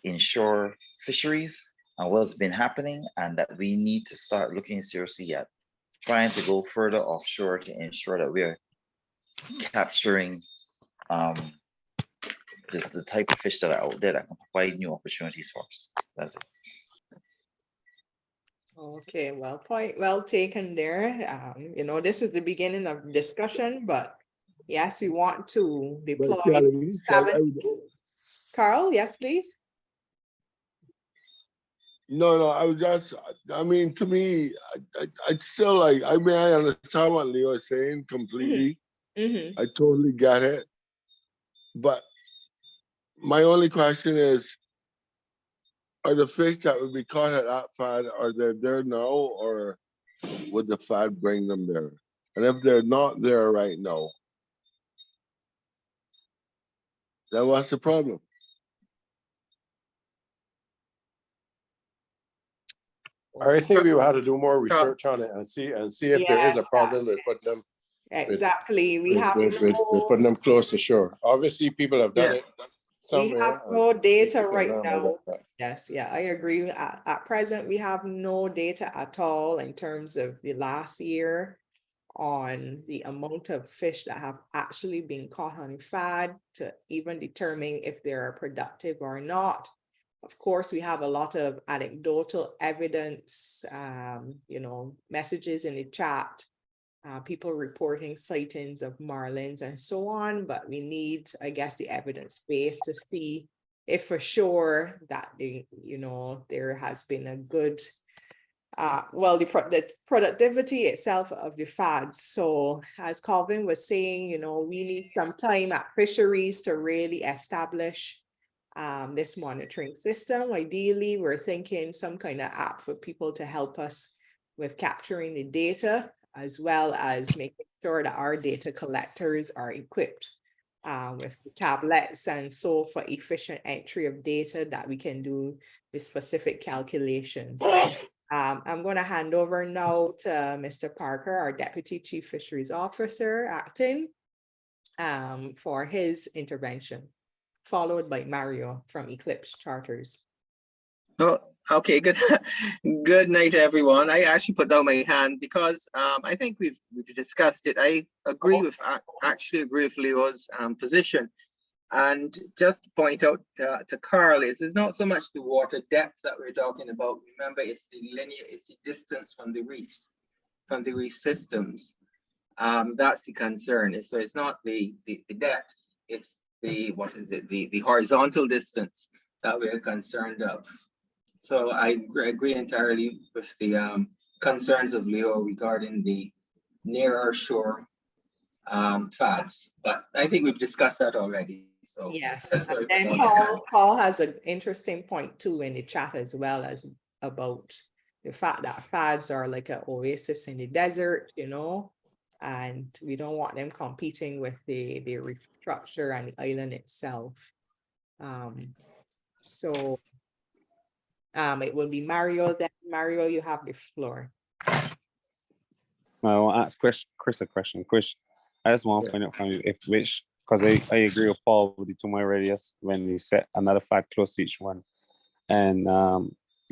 inshore fisheries and what's been happening, and that we need to start looking seriously at trying to go further offshore to ensure that we're capturing the type of fish that are out there that can provide new opportunities for us. That's it. Okay, well, point well taken there. You know, this is the beginning of discussion, but yes, we want to deploy Shelley, 7. Carl, yes, please. no, I was just, I mean, to me, I still like, I mean, I understand what Leo is saying completely. Mm-hmm. I totally get it. But my only question is, are the fish that would be caught at that FAD, are they there now, or would the FAD bring them there? And if they're not there right now, then what's the problem? I think we will have to do more research on it and see if there is a Yes, problem with putting them exactly. We have with no, putting them close to shore. Obviously, people have done Yeah. it we somewhere. have and no data we can right learn by now. that. Yes, yeah, I agree. At present, we have no data at all in terms of the last year on the amount of fish that have actually been caught on FAD to even determine if they are productive or not. Of course, we have a lot of anecdotal evidence, you know, messages in the chat, people reporting sightings of marlins and so on, but we need, I guess, the evidence base to see if for sure that you know, there has been a good, well, the productivity itself of the FAD. So as Calvin was saying, you know, we need some time at fisheries to really establish this monitoring system. Ideally, we're thinking some kind of app for people to help us with capturing the data, as well as making sure that our data collectors are equipped with the tablets and so for efficient entry of data that we can do the specific calculations. I'm going to hand over now to Mr. Parker, our Deputy Chief Fisheries Officer, acting, for his intervention, followed by Mario from Eclipse Charters. Oh, okay, good. Good night, everyone. I actually put down my hand because I think we've discussed it. I agree with actually agree with Leo's position. And just to point out to Carl, it's not so much the water depth that we're talking about. Remember, it's the distance from the reefs, from the reef systems. That's the concern. So it's not the depth, it's the horizontal distance that we're concerned of. So I agree entirely with the concerns of Leo regarding the nearer shore FADs, but I think we've discussed that already. So yes, and then Paul has an interesting point too in the chat as well, as about the fact that FADs are like an oasis in the desert, you know, and we don't want them competing with the reef structure and the island itself. So it will be Mario. Then Mario, you have the floor. I want to ask Chris a question. Chris, I just want to find out from you because I agree with Paul with the 2 more radius when we set another FAD close to each one. And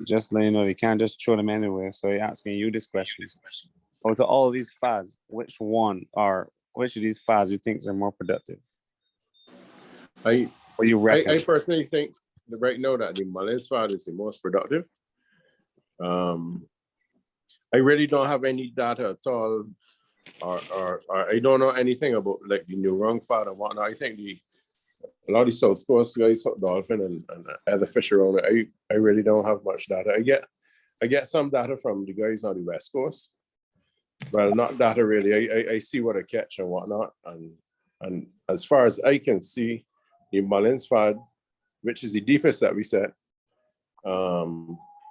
just let you know, you can't just throw them anywhere. So I'm asking you this question. Out of all of these FADs, which of these FADs you think are more productive? I What do you reckon? I personally think that right now that the Mullins FAD is the most productive. I really don't have any data at all, or I don't know anything about like the New Rung FAD and whatnot. I think a lot of the South Coast guys, dolphin and other fish around it, I really don't have much data. I get some data from the guys on the West Coast. Well, not data really. I see what I catch and whatnot, and as far as I can see, the Mullins FAD, which is the deepest that we set,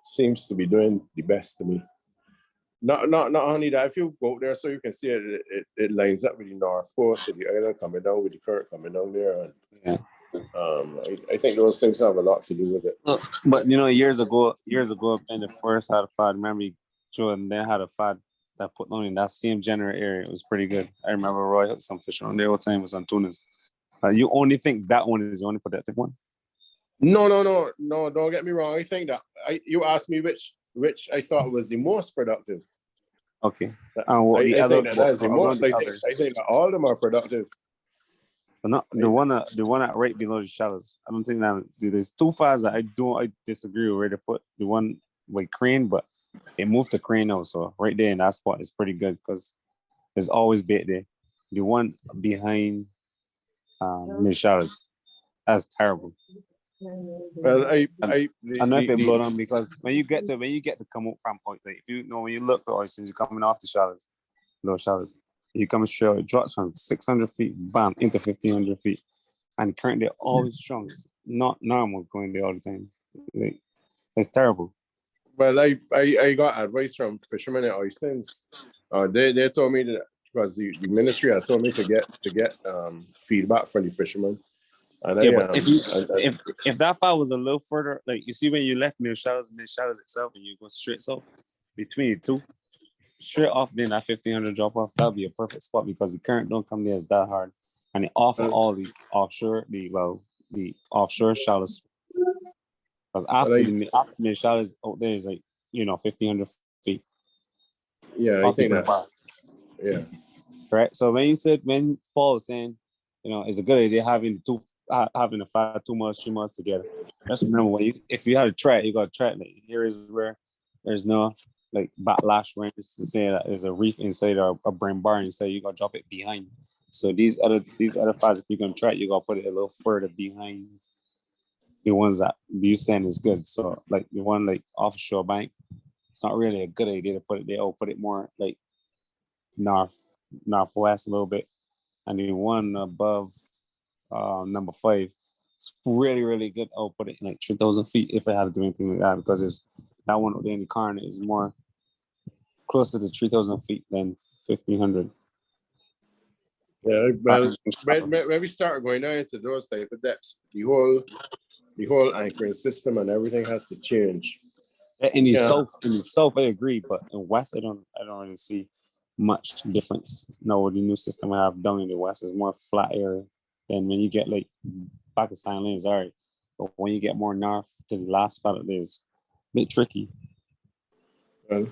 seems to be doing the best to me. Not only that, if you go there so you can see it lines up with the North Coast of the island coming down with the current coming down there. And I think those things have a lot to do with it. But you know, years ago, in the first had a FAD. Remember, Jordan then had a FAD that put on in that same general area. It was pretty good. I remember Roy hooked some fish on there all the time with some tunas. You only think that one is the only productive one? No. Don't get me wrong. I think that you asked me which I thought was the most productive. Okay. I The think other, that is the most. I think that all of them are productive. but not the one that right below the shallows. I don't think that there's two FADs that I disagree with where to put the one with crane, but it moved to crane also. Right there in that spot is pretty good because there's always bait there. The one behind mid shallows, that's terrible. Well, I don't know if it blowed on because when you get to come up from point, like if you know when you look at oysters, you're coming off the shallows, low shallows. You come straight, it drops from 600 feet, bam, into 1500 feet. And currently always strong. It's not normal going there all the time. Like, it's terrible. Well, I got advice from fishermen at Oysters. They told me that because the ministry had told me to get feedback from the fishermen. And But if that file was a little further, like you see when you left mid shallows itself, and you go straight south between the two, straight off then that 1500 drop off, that'll be a perfect spot because the current don't come there as that hard, and it offer all the offshore shallows. Because after the mid shallows out there is like 1500 feet. Yeah, I think that's right. So when Paul was saying, it's a good idea having a 5 2 months 3 months together. Just remember if you had a track, you got a track. Like here is where there's no like backlash when it's to say that there's a reef inside or a brain bar inside, you gotta drop it behind. So these other FADs, if you're gonna try it, you gotta put it a little further behind the ones that you saying is good. So like the one like offshore bank, it's not really a good idea to put it there. Or put it more like northwest a little bit, and the one above number 5, it's really, really good. I'll put it in like 3,000 feet if I had to do anything like that, because it's that one in the Carn is more closer to 3,000 feet than 1,500. Yeah, well, when we start going down into those type of depths, the whole anchoring system and everything has to change. In the south, I agree, but in west, I don't really see much difference. No, the new system I have down in the west is more flat area. Then when you get like back to Silent Lane, all right, but when you get more north to the last spot, it is a bit tricky. Well,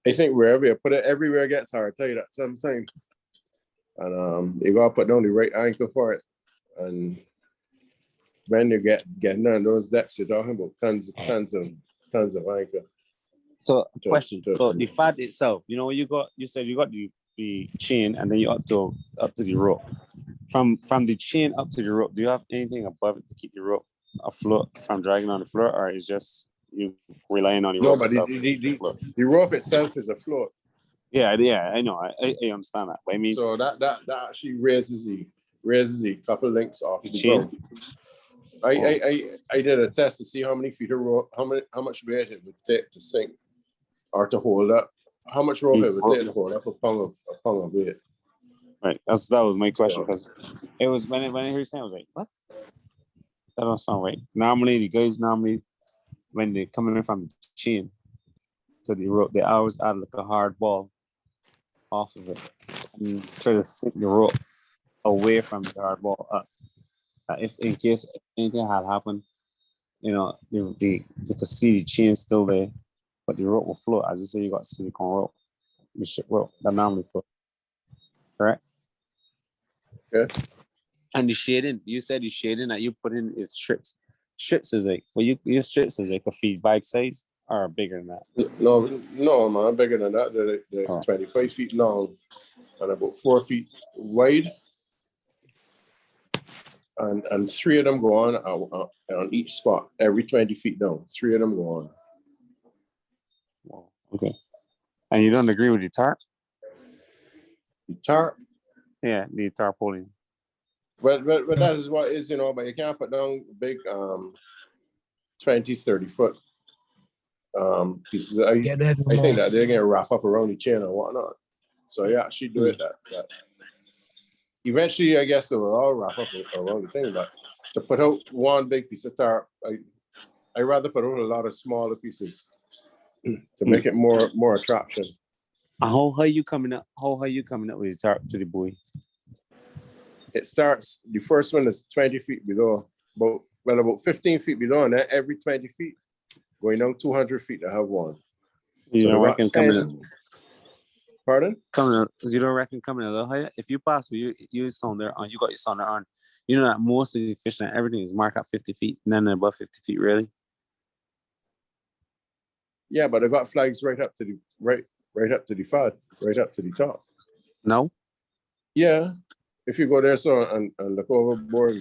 I think wherever you put it, everywhere gets hard. I tell you that sometimes, and you gotta put down the right anchor for it. And when you getting down those depths, you're talking about tons of anchor. So question. So the FAD itself, you said you got the chain and then you up to the rope. From the chain up to the rope, do you have anything above it to keep the rope afloat from dragging on the floor, or is just you relying on the rope? No, but the rope itself is afloat. Yeah, I know. I understand that. But I mean, so that actually raises the couple links off the chain. I did a test to see how many feet of rope, how much weight it would take to sink or to hold up. How much rope it would take to hold up a pound of weight. Right. That was my question, because it was when I heard saying, I was like, what? That don't sound right. Normally the guys when they're coming in from the chain to the rope, they always add like a hard ball off of it and try to sink the rope away from the hard ball up. If in case anything had happened, they could see the chain still there, but the rope will float. As you say, you got silicone rope, the ship rope that normally float. Correct? Yeah. And the shading, you said the shading that you put in is strips. Strips is like, your strips is like a feet bike size or bigger than that? No, man, bigger than that. They're 25 feet long and about 4 feet wide. And 3 of them go on each spot, every 20 feet down. 3 of them go on. Wow. Okay. And you don't agree with the tarp? The tarp? Yeah, the tarpaulin. But that is what is, but you can't put down big 20, 30 foot pieces. I think that they're gonna wrap up around the chain and whatnot. So yeah, she do it that. eventually, I guess it will all wrap up around the thing, but to put out one big piece of tarp, I rather put out a lot of smaller pieces to make it more attraction. How high you coming up? How high you coming up with the tarp to the buoy? It starts, the first one is 20 feet below, about 15 feet below, and then every 20 feet, going down 200 feet to have one. You So don't the reckon rock coming stand- up? Pardon? You don't reckon coming a little higher? If you pass with you sounder on, you got your sounder on. You know that most of the fish and everything is marked at 50 feet, none above 50 feet, really. Yeah, but I got flags right up to the right up to the FAD, right up to the top. No? Yeah, if you go there and look overboard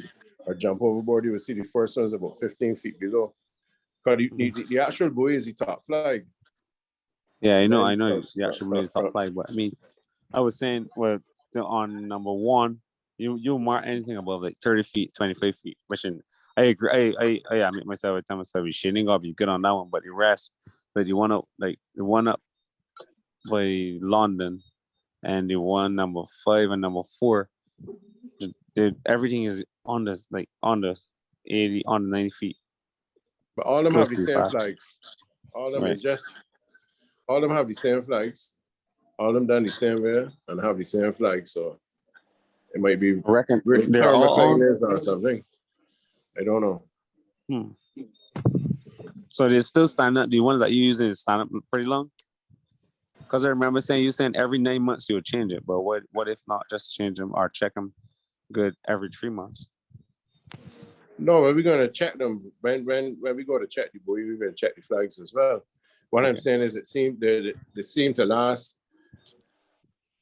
or jump overboard, you will see the first one is about 15 feet below. Because the actual buoy is the top flag. Yeah, I know Right. the actual blue is top flag, but I mean, I was saying, well, on number one, you mark anything above like 30 feet, 25 feet, which I agree. I admit myself, I tell myself, you shouldn't go be good on that one, but the rest, like the one up by London and the one number 5 and number 4, everything is on this 80 on 90 feet. But all of them Close have the to same FAD. flags. All of them Right. is just, all of them have the same flags. All of them done the same way and have the same flag. So it might be I reckon written they're all on. or something. I don't know. So they still stand up. The ones that you using stand up pretty long? Because I remember you saying every 9 months you'll change it. But what if not just change them or check them good every 3 months? No, but we're gonna check them when we go to check the buoy. We're gonna check the flags as well. What I'm saying is, it seemed that they seem to last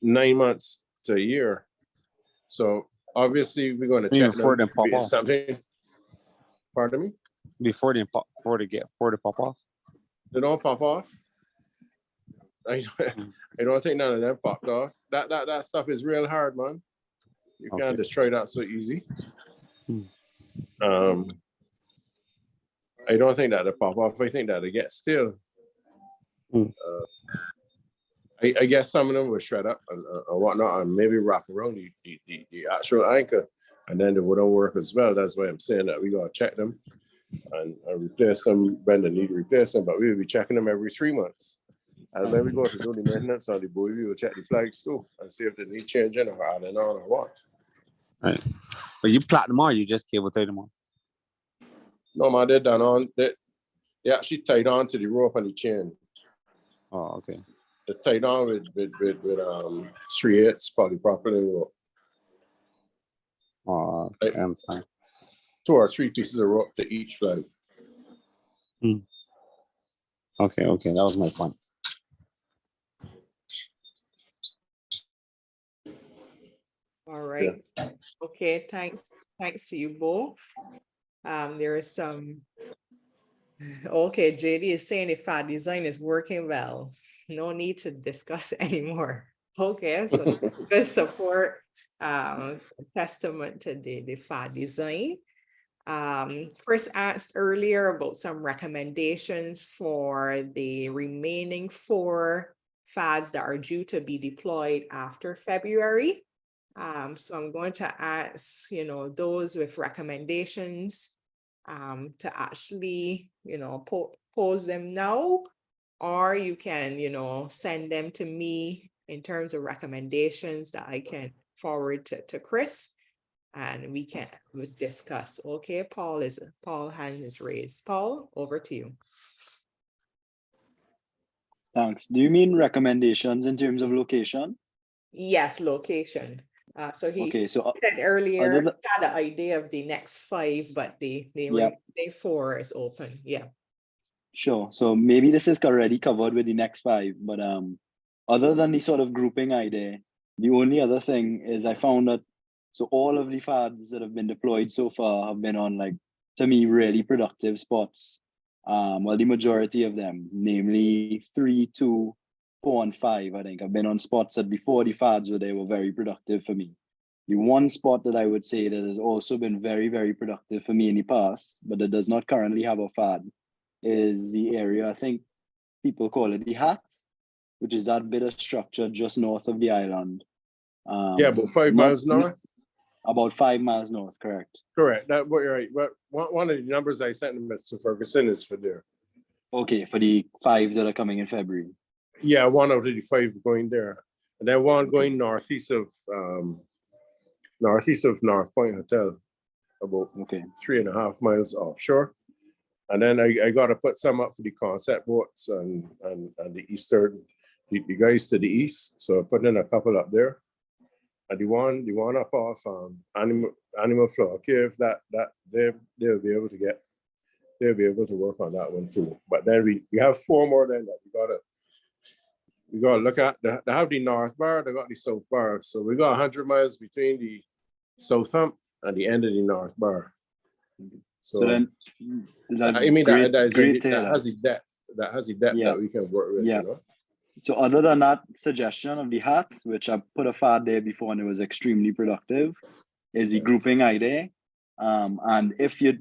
9 months to a year. So obviously we're gonna check Before them. they pop off. Something. Pardon me? Before they pop off. They don't pop off. I don't think none of them popped off. That stuff is real hard, man. You can't destroy that so easy. I don't think that they pop off. I think that they get still. I guess some of them will shred up and whatnot, and maybe wrap around the actual anchor, and then they wouldn't work as well. That's why I'm saying that we gotta check them and replace them when they need to replace them. But we will be checking them every 3 months. And when we go to do the maintenance on the buoy, we will check the flags too and see if they need changing or adding on or what. Right. But you plot them on, you just cable tie them on. No, man, they're done on. They actually tied on to the rope and the chain. Oh, okay. They're tied on with 3/8 polypropylene rope. Oh, okay, I'm fine. 2 or 3 pieces of rope to each flag. Okay, that was my point. All right. Yeah. Okay, thanks to you both. There is some. Okay, JD is saying if our design is working well, no need to discuss anymore. Okay, so good support, testament to the FAD design. Chris asked earlier about some recommendations for the remaining 4 FADs that are due to be deployed after February. So I'm going to ask, those with recommendations to actually, pose them now, or you can, send them to me in terms of recommendations that I can forward to Chris, and we can discuss. Okay, Paul hand is raised. Paul, over to you. Thanks. Do you mean recommendations in terms of location? Yes, location. So he Okay, so said earlier, other than- he had the idea of the next 5, but the remaining 4 is open. Yeah. Sure. So maybe this is already covered with the next 5, but other than the sort of grouping idea, the only other thing is I found that all of the FADs that have been deployed so far have been on, like, to me, really productive spots. Well, the majority of them, namely 3, 2, 4, and 5, I think, have been on spots that before the FADs were there were very productive for me. The one spot that I would say that has also been very, very productive for me in the past, but that does not currently have a FAD, is the area, I think people call it the Hat, which is that bit of structure just north of the island. Yeah, about 5 miles north. About 5 miles north, correct? Correct. That what you're right. But one of the numbers I sent to Mr. Ferguson is for there. Okay, for the 5 that are coming in February. Yeah, one out of the 5 going there, and then one going northeast of North Point Hotel, about Okay. 3.5 miles offshore. And then I got to put some up for the concept boats and the eastern, the guys to the east. So I put in a couple up there. And the one up off Animal Flower Cave, that they'll be able to work on that one too. But then we have 4 more then that we gotta look at. They have the north bar, they got the south bar. So we got 100 miles between the south hump and the end of the north bar. So then, I mean that has the depth Yeah. that we can work with. Yeah. You know? So other than that suggestion of the hats, which I put a FAD there before and it was extremely productive, is the grouping idea. And if you're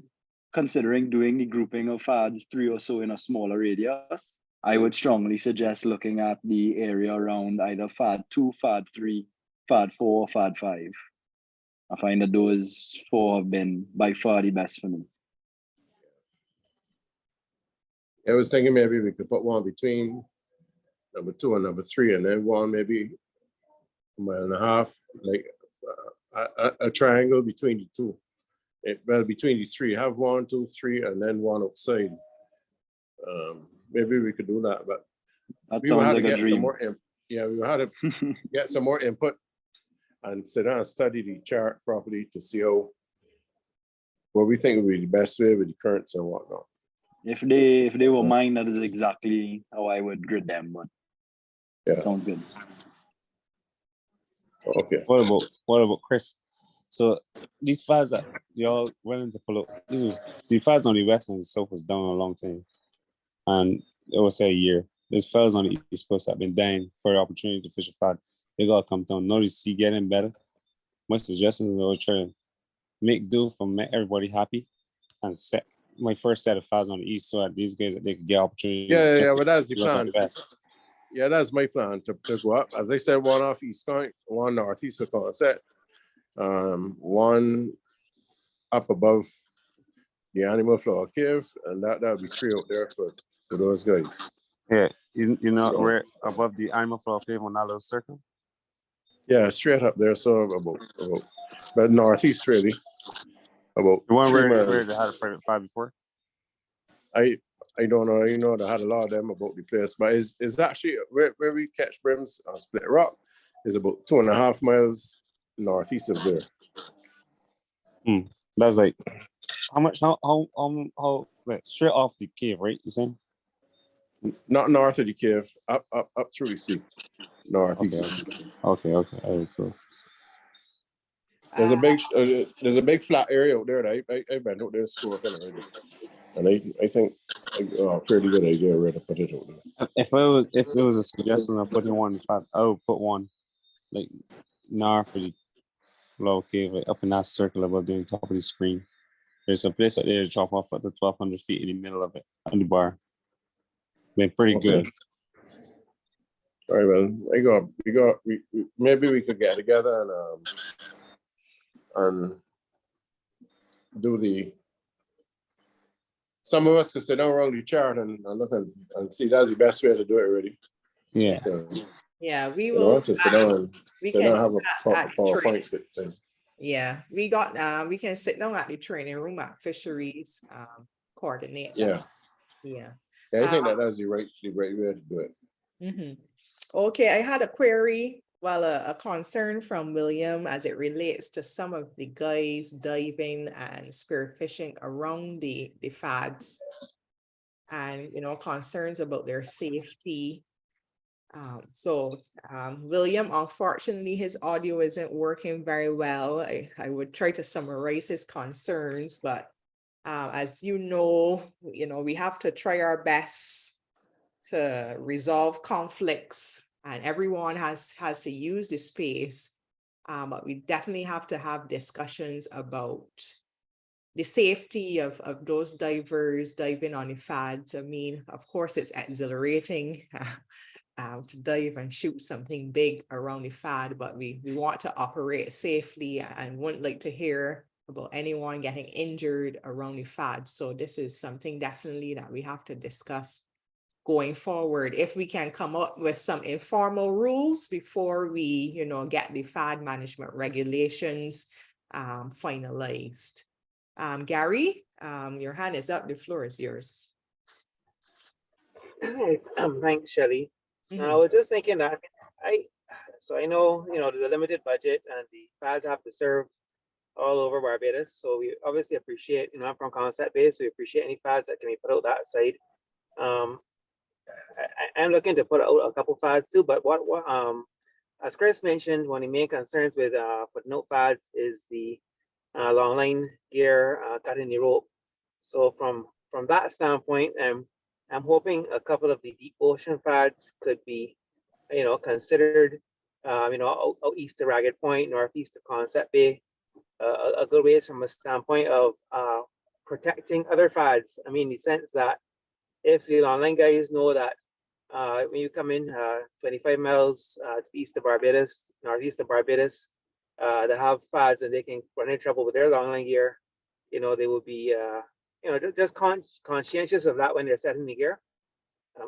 considering doing the grouping of FADs 3 or so in a smaller radius, I would strongly suggest looking at the area around either FAD 2, FAD 3, FAD 4, or FAD 5. I find that those 4 have been by far the best for me. I was thinking maybe we could put one between number 2 and number 3, and then one maybe 1.5 miles, like a triangle between the 2. Between the 3, have 1, 2, 3, and then one outside. Maybe we could do that, but That we will sounds have like to a get some dream. more. Yeah, we will have to get some more input and sit down and study the chart properly to see what we think would be the best way with the currents and whatnot. If they were mine, that is exactly how I would grid them, but Yeah. sounds good. Okay. What about Chris? So these FADs that y'all willing to pull up, the FADs on the west and the south was down a long time. And it was say a year. There's fellas on the East Coast that have been dying for the opportunity to fish a FAD. They gotta come down. Notice sea getting better. My suggestion is try to make do for make everybody happy and set my first set of FADs on the east so that these guys they could get opportunity. Yeah, but that's the look at plan. the best. Yeah, that's my plan to go up. As I said, one off East Point, one northeast of Concept, one up above the Animal Flower Cave, and that'll be 3 out there for those guys. Yeah, you know So- we're above the Animal Flower Cave on that little circle. Yeah, straight up there. So about but northeast really. About The one 3 where miles. they had a private FAD before. I don't know. You know, they had a lot of them about the place, but is actually where we catch brims on Split Rock is about 2.5 miles northeast of there. That's like how much? How like straight off the cave, right? You saying? Not north of the cave, up through the sea, northeast. Okay. All right, cool. There's a big flat area out there that I've been out there scoring already, and I think pretty good idea where to put it out there. If it was a suggestion of putting one fast, I would put one like north of the flow cave, like up in that circle above the top of the screen. There's a place out there to drop off at the 1,200 feet in the middle of it on the bar. Been pretty Okay. good. All right, well, we maybe we could get together and do some of us could sit down around the chart and look and see that's the best way to do it already. Yeah. Yeah, we You know, will. to sit down we and can have do a that at PowerPoint training. thing. Yeah, we can sit down at the training room at fisheries, coordinate. Yeah. Yeah. I think that's the right way to do it. Mhm. Okay, I had a query, a concern from William as it relates to some of the guys diving and spearfishing around the FADs, and concerns about their safety. William, unfortunately, his audio isn't working very well. I would try to summarize his concerns, but as you know, we have to try our best to resolve conflicts, and everyone has to use the space. But we definitely have to have discussions about the safety of those divers diving on the FADs. I mean, of course, it's exhilarating. to dive and shoot something big around the FAD, but we want to operate safely and wouldn't like to hear about anyone getting injured around the FAD. So this is something definitely that we have to discuss going forward. If we can come up with some informal rules before we, you know, get the FAD management regulations finalized. Gary, your hand is up. The floor is yours. Thanks, Shelley. I was just thinking that so I know, you know, there's a limited budget and the FADs have to serve all over Barbados. So we obviously appreciate, you know, I'm from concept base, so we appreciate any FADs that can be put out that side. I'm looking to put out a couple FADs too, but what as Chris mentioned, one of the main concerns with putting out FADs is the long line gear cutting the rope. So from that standpoint, I'm hoping a couple of the deep ocean FADs could be, you know, considered, you know, out east of Ragged Point, northeast of Concept Bay, a good ways from a standpoint of protecting other FADs. I mean, in the sense that if the online guys know that when you come in 25 miles to the east of Barbados, northeast of Barbados, they have FADs and they can run into trouble with their longline gear, you know, they will be, you know, just conscientious of that when they're setting the gear.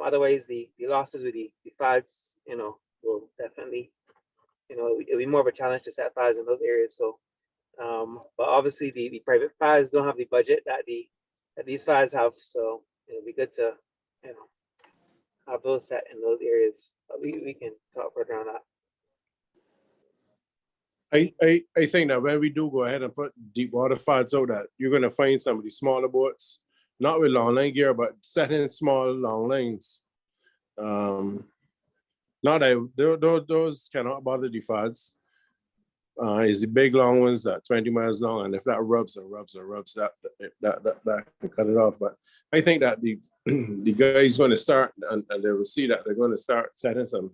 Otherwise, the losses with the FADs, you know, will definitely, you know, it'll be more of a challenge to set FADs in those areas. So, but obviously the private FADs don't have the budget that these FADs have. So it'll be good to, you know, have those set in those areas. But we can talk further on that. I think that when we do go ahead and put deep water FADs out, that you're going to find some of the smaller boats, not with long line gear, but setting small long lines. Not those cannot bother the FADs. It's the big long ones that 20 miles long, and if that rubs, that can cut it off. But I think that the guys going to start, and they will see that they're going to start setting some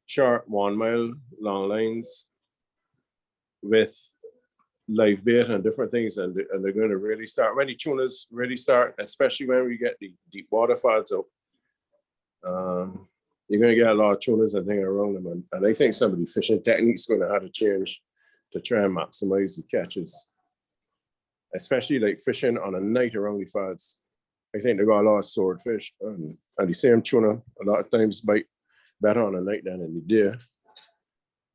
short 1 mile long lines with live bait and different things, and they're going to really start when the tuners really start, especially when we get the deep water FADs out. You're going to get a lot of tuners and things around them, and I think some of the fishing techniques going to have to change to try and maximize the catches, especially like fishing on a night around the FADs. I think they got a lot of swordfish, and the same tuna a lot of times bite better on a night than in the day.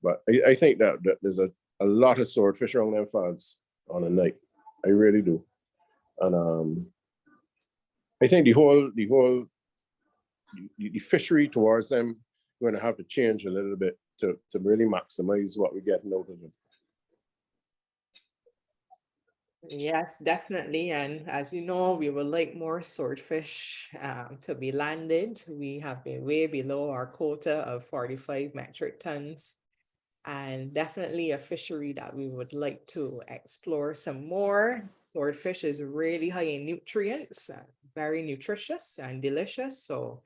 But I think that there's a lot of swordfish around them FADs on a night. I really do. And I think the fishery towards them going to have to change a little bit to really maximize what we're getting out of them. Yes, definitely. And as you know, we would like more swordfish to be landed. We have been way below our quota of 45 metric tons. And definitely a fishery that we would like to explore some more. Swordfish is really high in nutrients, very nutritious and delicious. So,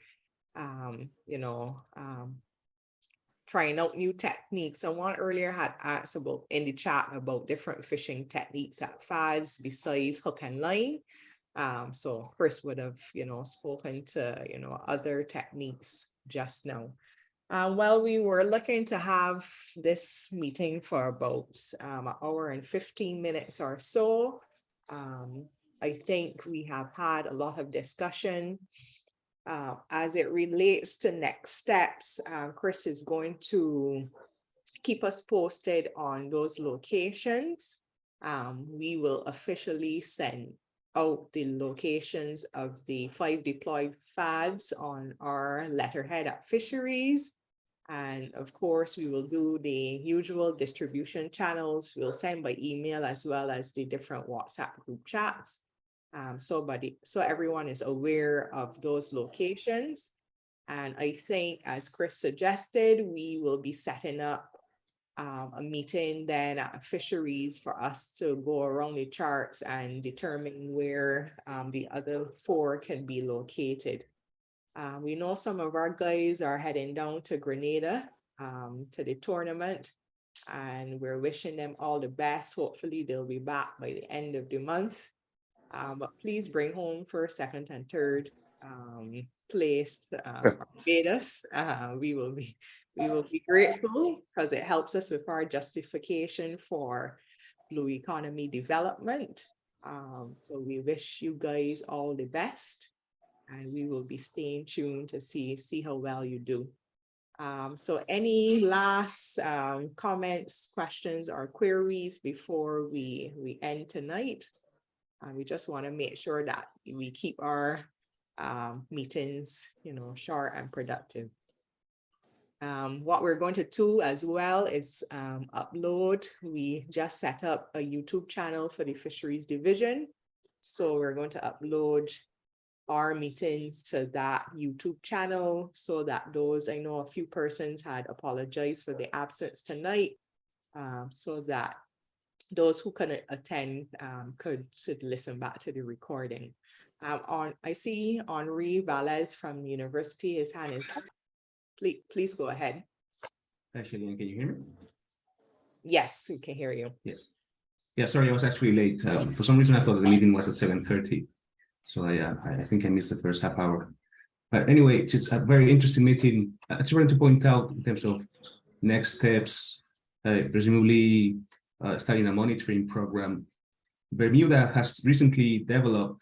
you know, trying out new techniques. Someone earlier had asked about in the chat about different fishing techniques at FADs besides hook and line. So Chris would have, you know, spoken to, you know, other techniques just now. Well, we were looking to have this meeting for about an hour and 15 minutes or so. I think we have had a lot of discussion as it relates to next steps. Chris is going to keep us posted on those locations. We will officially send out the locations of the 5 deployed FADs on our letterhead at fisheries. And of course, we will do the usual distribution channels. We'll send by email as well as the different WhatsApp group chats. So everyone is aware of those locations. And I think, as Chris suggested, we will be setting up a meeting then at fisheries for us to go around the charts and determine where the other 4 can be located. We know some of our guys are heading down to Grenada to the tournament, and we're wishing them all the best. Hopefully they'll be back by the end of the month. But please bring home first, second, and third place, Barbados, we will be grateful because it helps us with our justification for blue economy development. So we wish you guys all the best, and we will be staying tuned to see how well you do. So any last comments, questions, or queries before we end tonight? We just want to make sure that we keep our meetings, short and productive. What we're going to do as well is upload. We just set up a YouTube channel for the Fisheries Division. So we're going to upload our meetings to that YouTube channel so that those, I know a few persons had apologized for the absence tonight, so that those who couldn't attend should listen back to the recording. I see Henri Valles from university, his hand is up. Please go ahead. Actually, can you hear me? Yes, we can hear you. Yes. Yeah, sorry, I was actually late. For some reason, I thought the meeting was at 7:30. So I think I missed the first half hour. But anyway, just a very interesting meeting. I just wanted to point out in terms of next steps, presumably starting a monitoring program. Bermuda has recently developed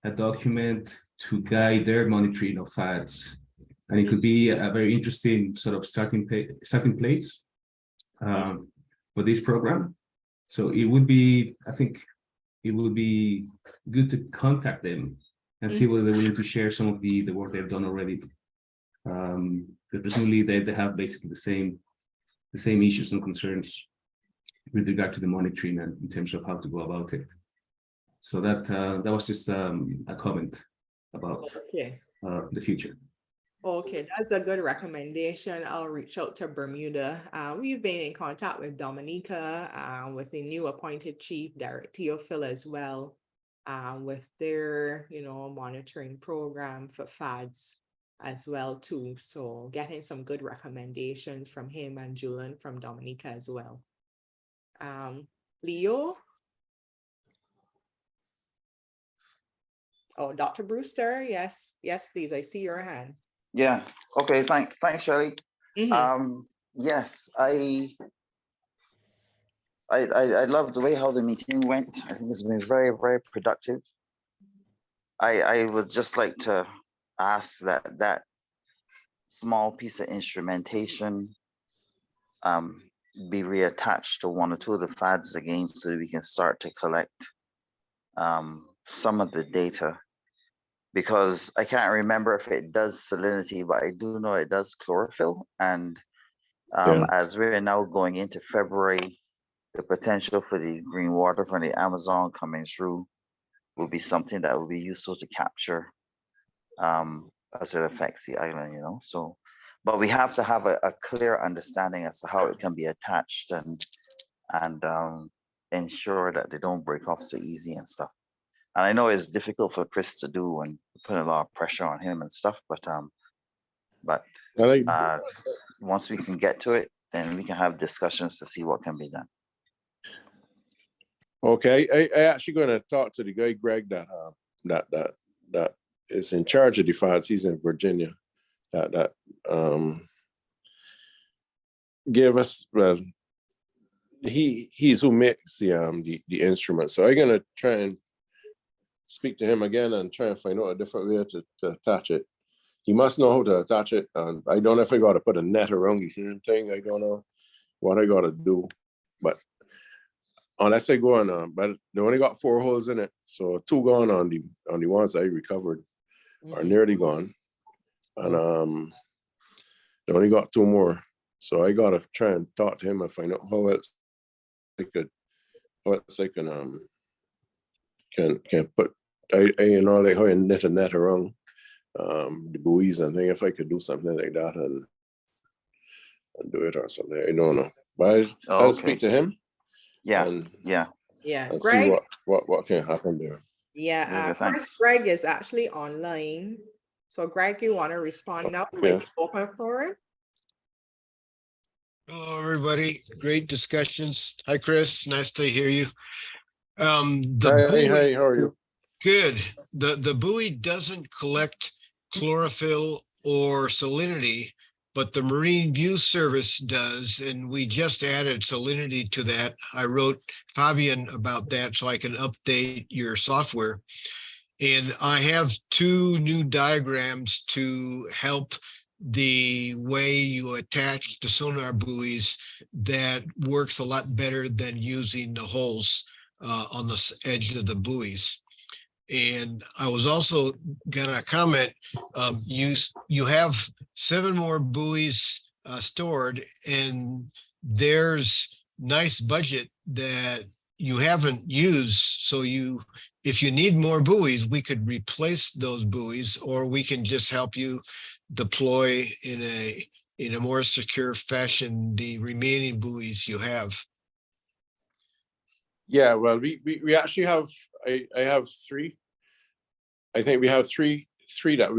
a document to guide their monitoring of FADs. And it could be a very interesting sort of starting place for this program. So it would be, I think, it would be good to contact them and see whether they're willing to share some of the work they've done already. But presumably they have basically the same issues and concerns with regard to the monitoring and in terms of how to go about it. So that was just a comment about the future. Okay, that's a good recommendation. I'll reach out to Bermuda. We've been in contact with Dominica, with the new appointed chief, Derek Theophil, as well, with their, monitoring program for FADs as well too. So getting some good recommendations from him and Julian from Dominica as well. Leo? Oh, Dr. Brewster, yes, please. I see your hand. Yeah. Okay. Thanks, Shirley. Yes, I love the way how the meeting went. I think it's been very, very productive. I would just like to ask that small piece of instrumentation be reattached to one or two of the FADs again, so that we can start to collect some of the data. Because I can't remember if it does salinity, but I do know it does chlorophyll. And as we're now going into February, the potential for the green water from the Amazon coming through will be something that will be useful to capture as it affects the island, So, but we have to have a clear understanding as to how it can be attached and ensure that they don't break off so easy and stuff. And I know it's difficult for Chris to do and put a lot of pressure on him and stuff, but once we can get to it, then we can have discussions to see what can be done. Okay, I actually going to talk to the guy Greg that is in charge of the FADs. He's in Virginia. That gave us he's who makes the instrument. So I'm gonna try and speak to him again and try and find out a different way to attach it. He must know how to attach it, and I don't know if I got to put a net around the same thing. I don't know what I got to do, but unless I go on, but they only got 4 holes in it, so 2 gone on the ones I recovered are nearly gone, and they only got 2 more. So I got to try and talk to him and find out how else I can put like how you knit a net around the buoys and thing, if I could do something like that and do it or something. I don't know, but I'll speak to him. Yeah. And Greg, see what can happen there. Yeah, Greg is actually online. So Greg, you want to respond now? Yes. Open for it. Hello, everybody. Great discussions. Hi, Chris. Nice to hear you. Hey, how are you? Good. The buoy doesn't collect chlorophyll or salinity, but the Marine View Service does, and we just added salinity to that. I wrote Fabian about that so I can update your software. And I have 2 new diagrams to help the way you attach the sonar buoys that works a lot better than using the holes on the edge of the buoys. And I was also gonna comment, you have 7 more buoys stored, and there's nice budget that you haven't used. So if you need more buoys, we could replace those buoys, or we can just help you deploy in a more secure fashion the remaining buoys you have. Yeah, well, we actually have, I have 3. I think we have three that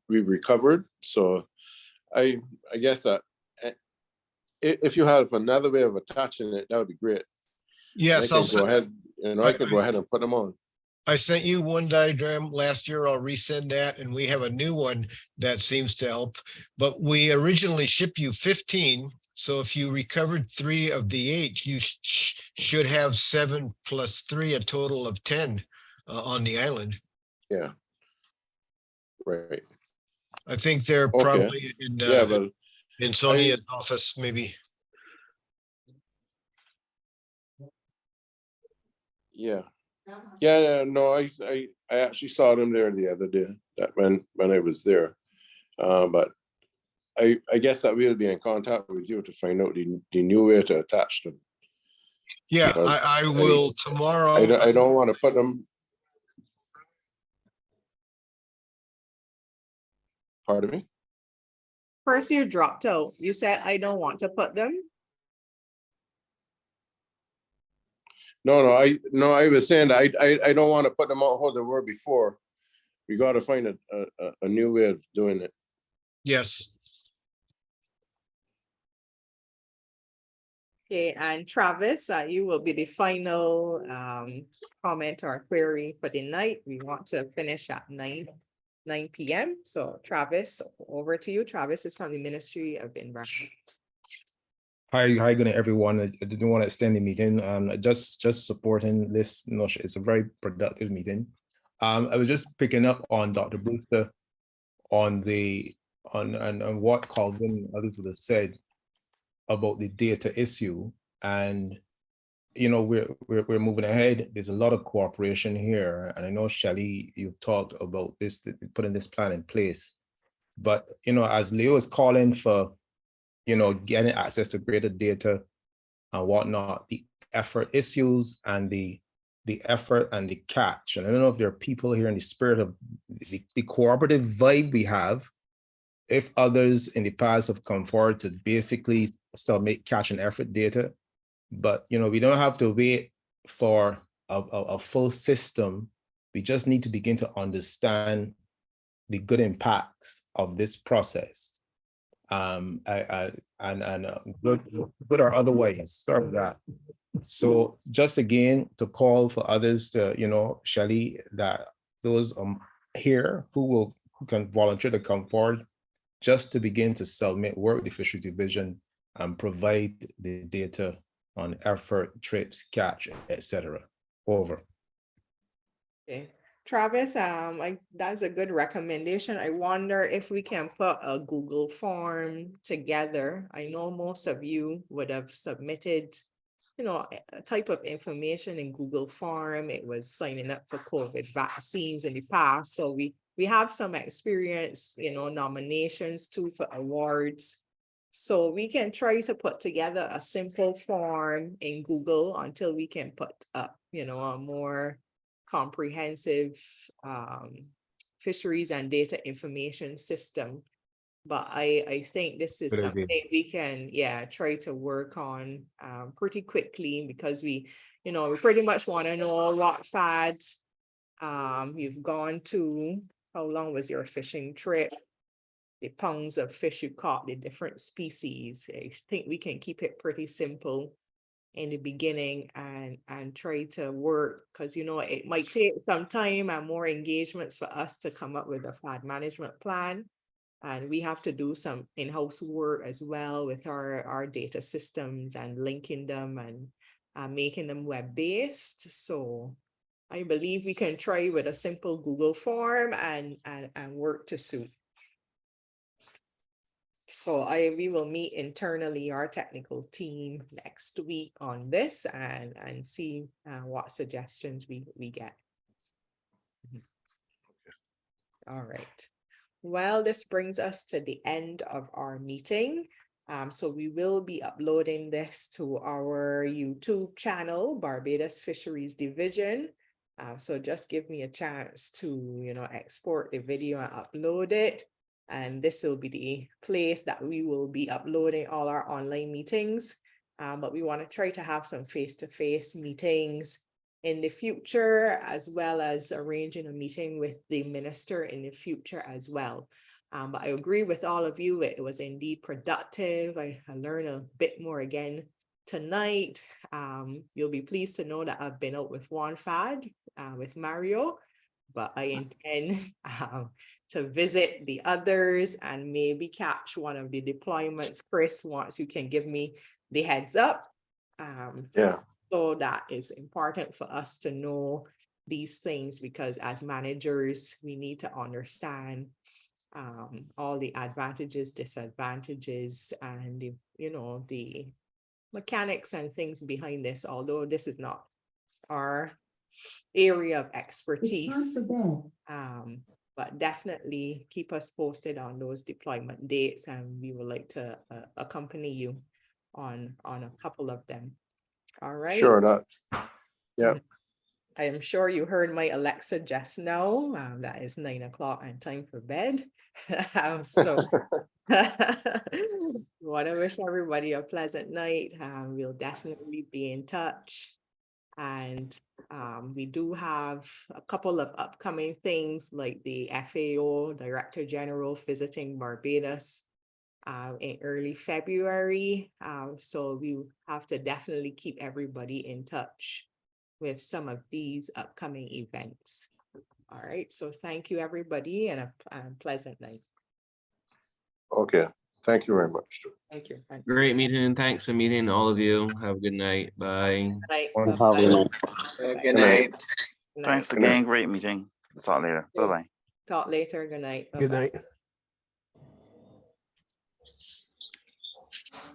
we recovered. So I guess that if you have another way of attaching it, that would be great. Yes, I can go ahead, I can go ahead and put them on. I sent you one diagram last year. I'll resend that, and we have a new one that seems to help. But we originally shipped you 15. So if you recovered 3 of the 8, you should have 7 plus 3, a total of 10 on the island. Yeah. Right. I think they're probably in Sonia's office, maybe. Yeah. No, I actually saw them there the other day, that when I was there. But I guess that we'll be in contact with you to find out the new way to attach them. Yeah, I will tomorrow. I don't want to put them. Pardon me? First you dropped out. You said, I don't want to put them. No, I was saying that I don't want to put them out how they were before. We got to find a new way of doing it. Yes. Okay, and Travis, you will be the final comment or query for the night. We want to finish at 9 p.m. So Travis, over to you. Travis is from the Ministry of Environment. Hi, good night, everyone. I didn't want to extend the meeting. Just supporting this. It's a very productive meeting. I was just picking up on Dr. Brewster on what Calvin and others would have said about the data issue, and we're moving ahead. There's a lot of cooperation here, and I know Shelley, you've talked about this, putting this plan in place. But as Leo is calling for getting access to greater data and whatnot, the effort issues and the effort and the catch. And I don't know if there are people here in the spirit of the cooperative vibe we have, if others in the past have come forward to basically still make catch and effort data, but we don't have to wait for a full system. We just need to begin to understand the good impacts of this process. Good or otherwise, start with that. So just again to call for others to, Shelley, that those here who can volunteer to come forward just to begin to submit work with the Fisheries Division and provide the data on effort, trips, catch, etc. Over. Okay. Travis, that's a good recommendation. I wonder if we can put a Google form together. I know most of you would have submitted, a type of information in Google form. It was signing up for COVID vaccines in the past. So we have some experience, nominations too for awards. So we can try to put together a simple form in Google until we can put up, a more comprehensive fisheries and data information system. But I think this is something we can, try to work on pretty quickly, because we pretty much want to know what FAD you've gone to, how long was your fishing trip, the pounds of fish you caught, the different species. I think we can keep it pretty simple. in the beginning and try to work, because you know it might take some time and more engagements for us to come up with a FAD management plan. And we have to do some in-house work as well with our data systems and linking them and making them web-based. So I believe we can try with a simple Google form and work to suit. So we will meet internally, our technical team, next week on this and see what suggestions we get. All right. Well, this brings us to the end of our meeting. So we will be uploading this to our YouTube channel, Barbados Fisheries Division. So just give me a chance to, you know, export the video and upload it. And this will be the place that we will be uploading all our online meetings. But we want to try to have some face-to-face meetings in the future, as well as arranging a meeting with the minister in the future as well. But I agree with all of you, it was indeed productive. I learned a bit more again tonight. You'll be pleased to know that I've been out with one FAD with Mario, but I intend to visit the others and maybe catch one of the deployments. Chris, once you can give me the heads up. Yeah. So that is important for us to know these things, because as managers, we need to understand all the advantages, disadvantages, and the, you know, the mechanics and things behind this, although this is not our area of expertise. But definitely keep us posted on those deployment dates, and we would like to accompany you on a couple of them. All right. Sure, that. Yeah. I am sure you heard my Alexa just now. That is 9 o'clock and time for bed. So want to wish everybody a pleasant night. We'll definitely be in touch. And we do have a couple of upcoming things, like the FAO Director General visiting Barbados in early February. So we have to definitely keep everybody in touch with some of these upcoming events. All right, so thank you, everybody, and a pleasant night. Okay, thank you very much. Thank you. Great meeting. Thanks for meeting, all of you. Have a good night. Bye. Good Good night. Thanks again. Great meeting. We'll talk later. Bye-bye. Talk later. Good night. Good Bye-bye. night.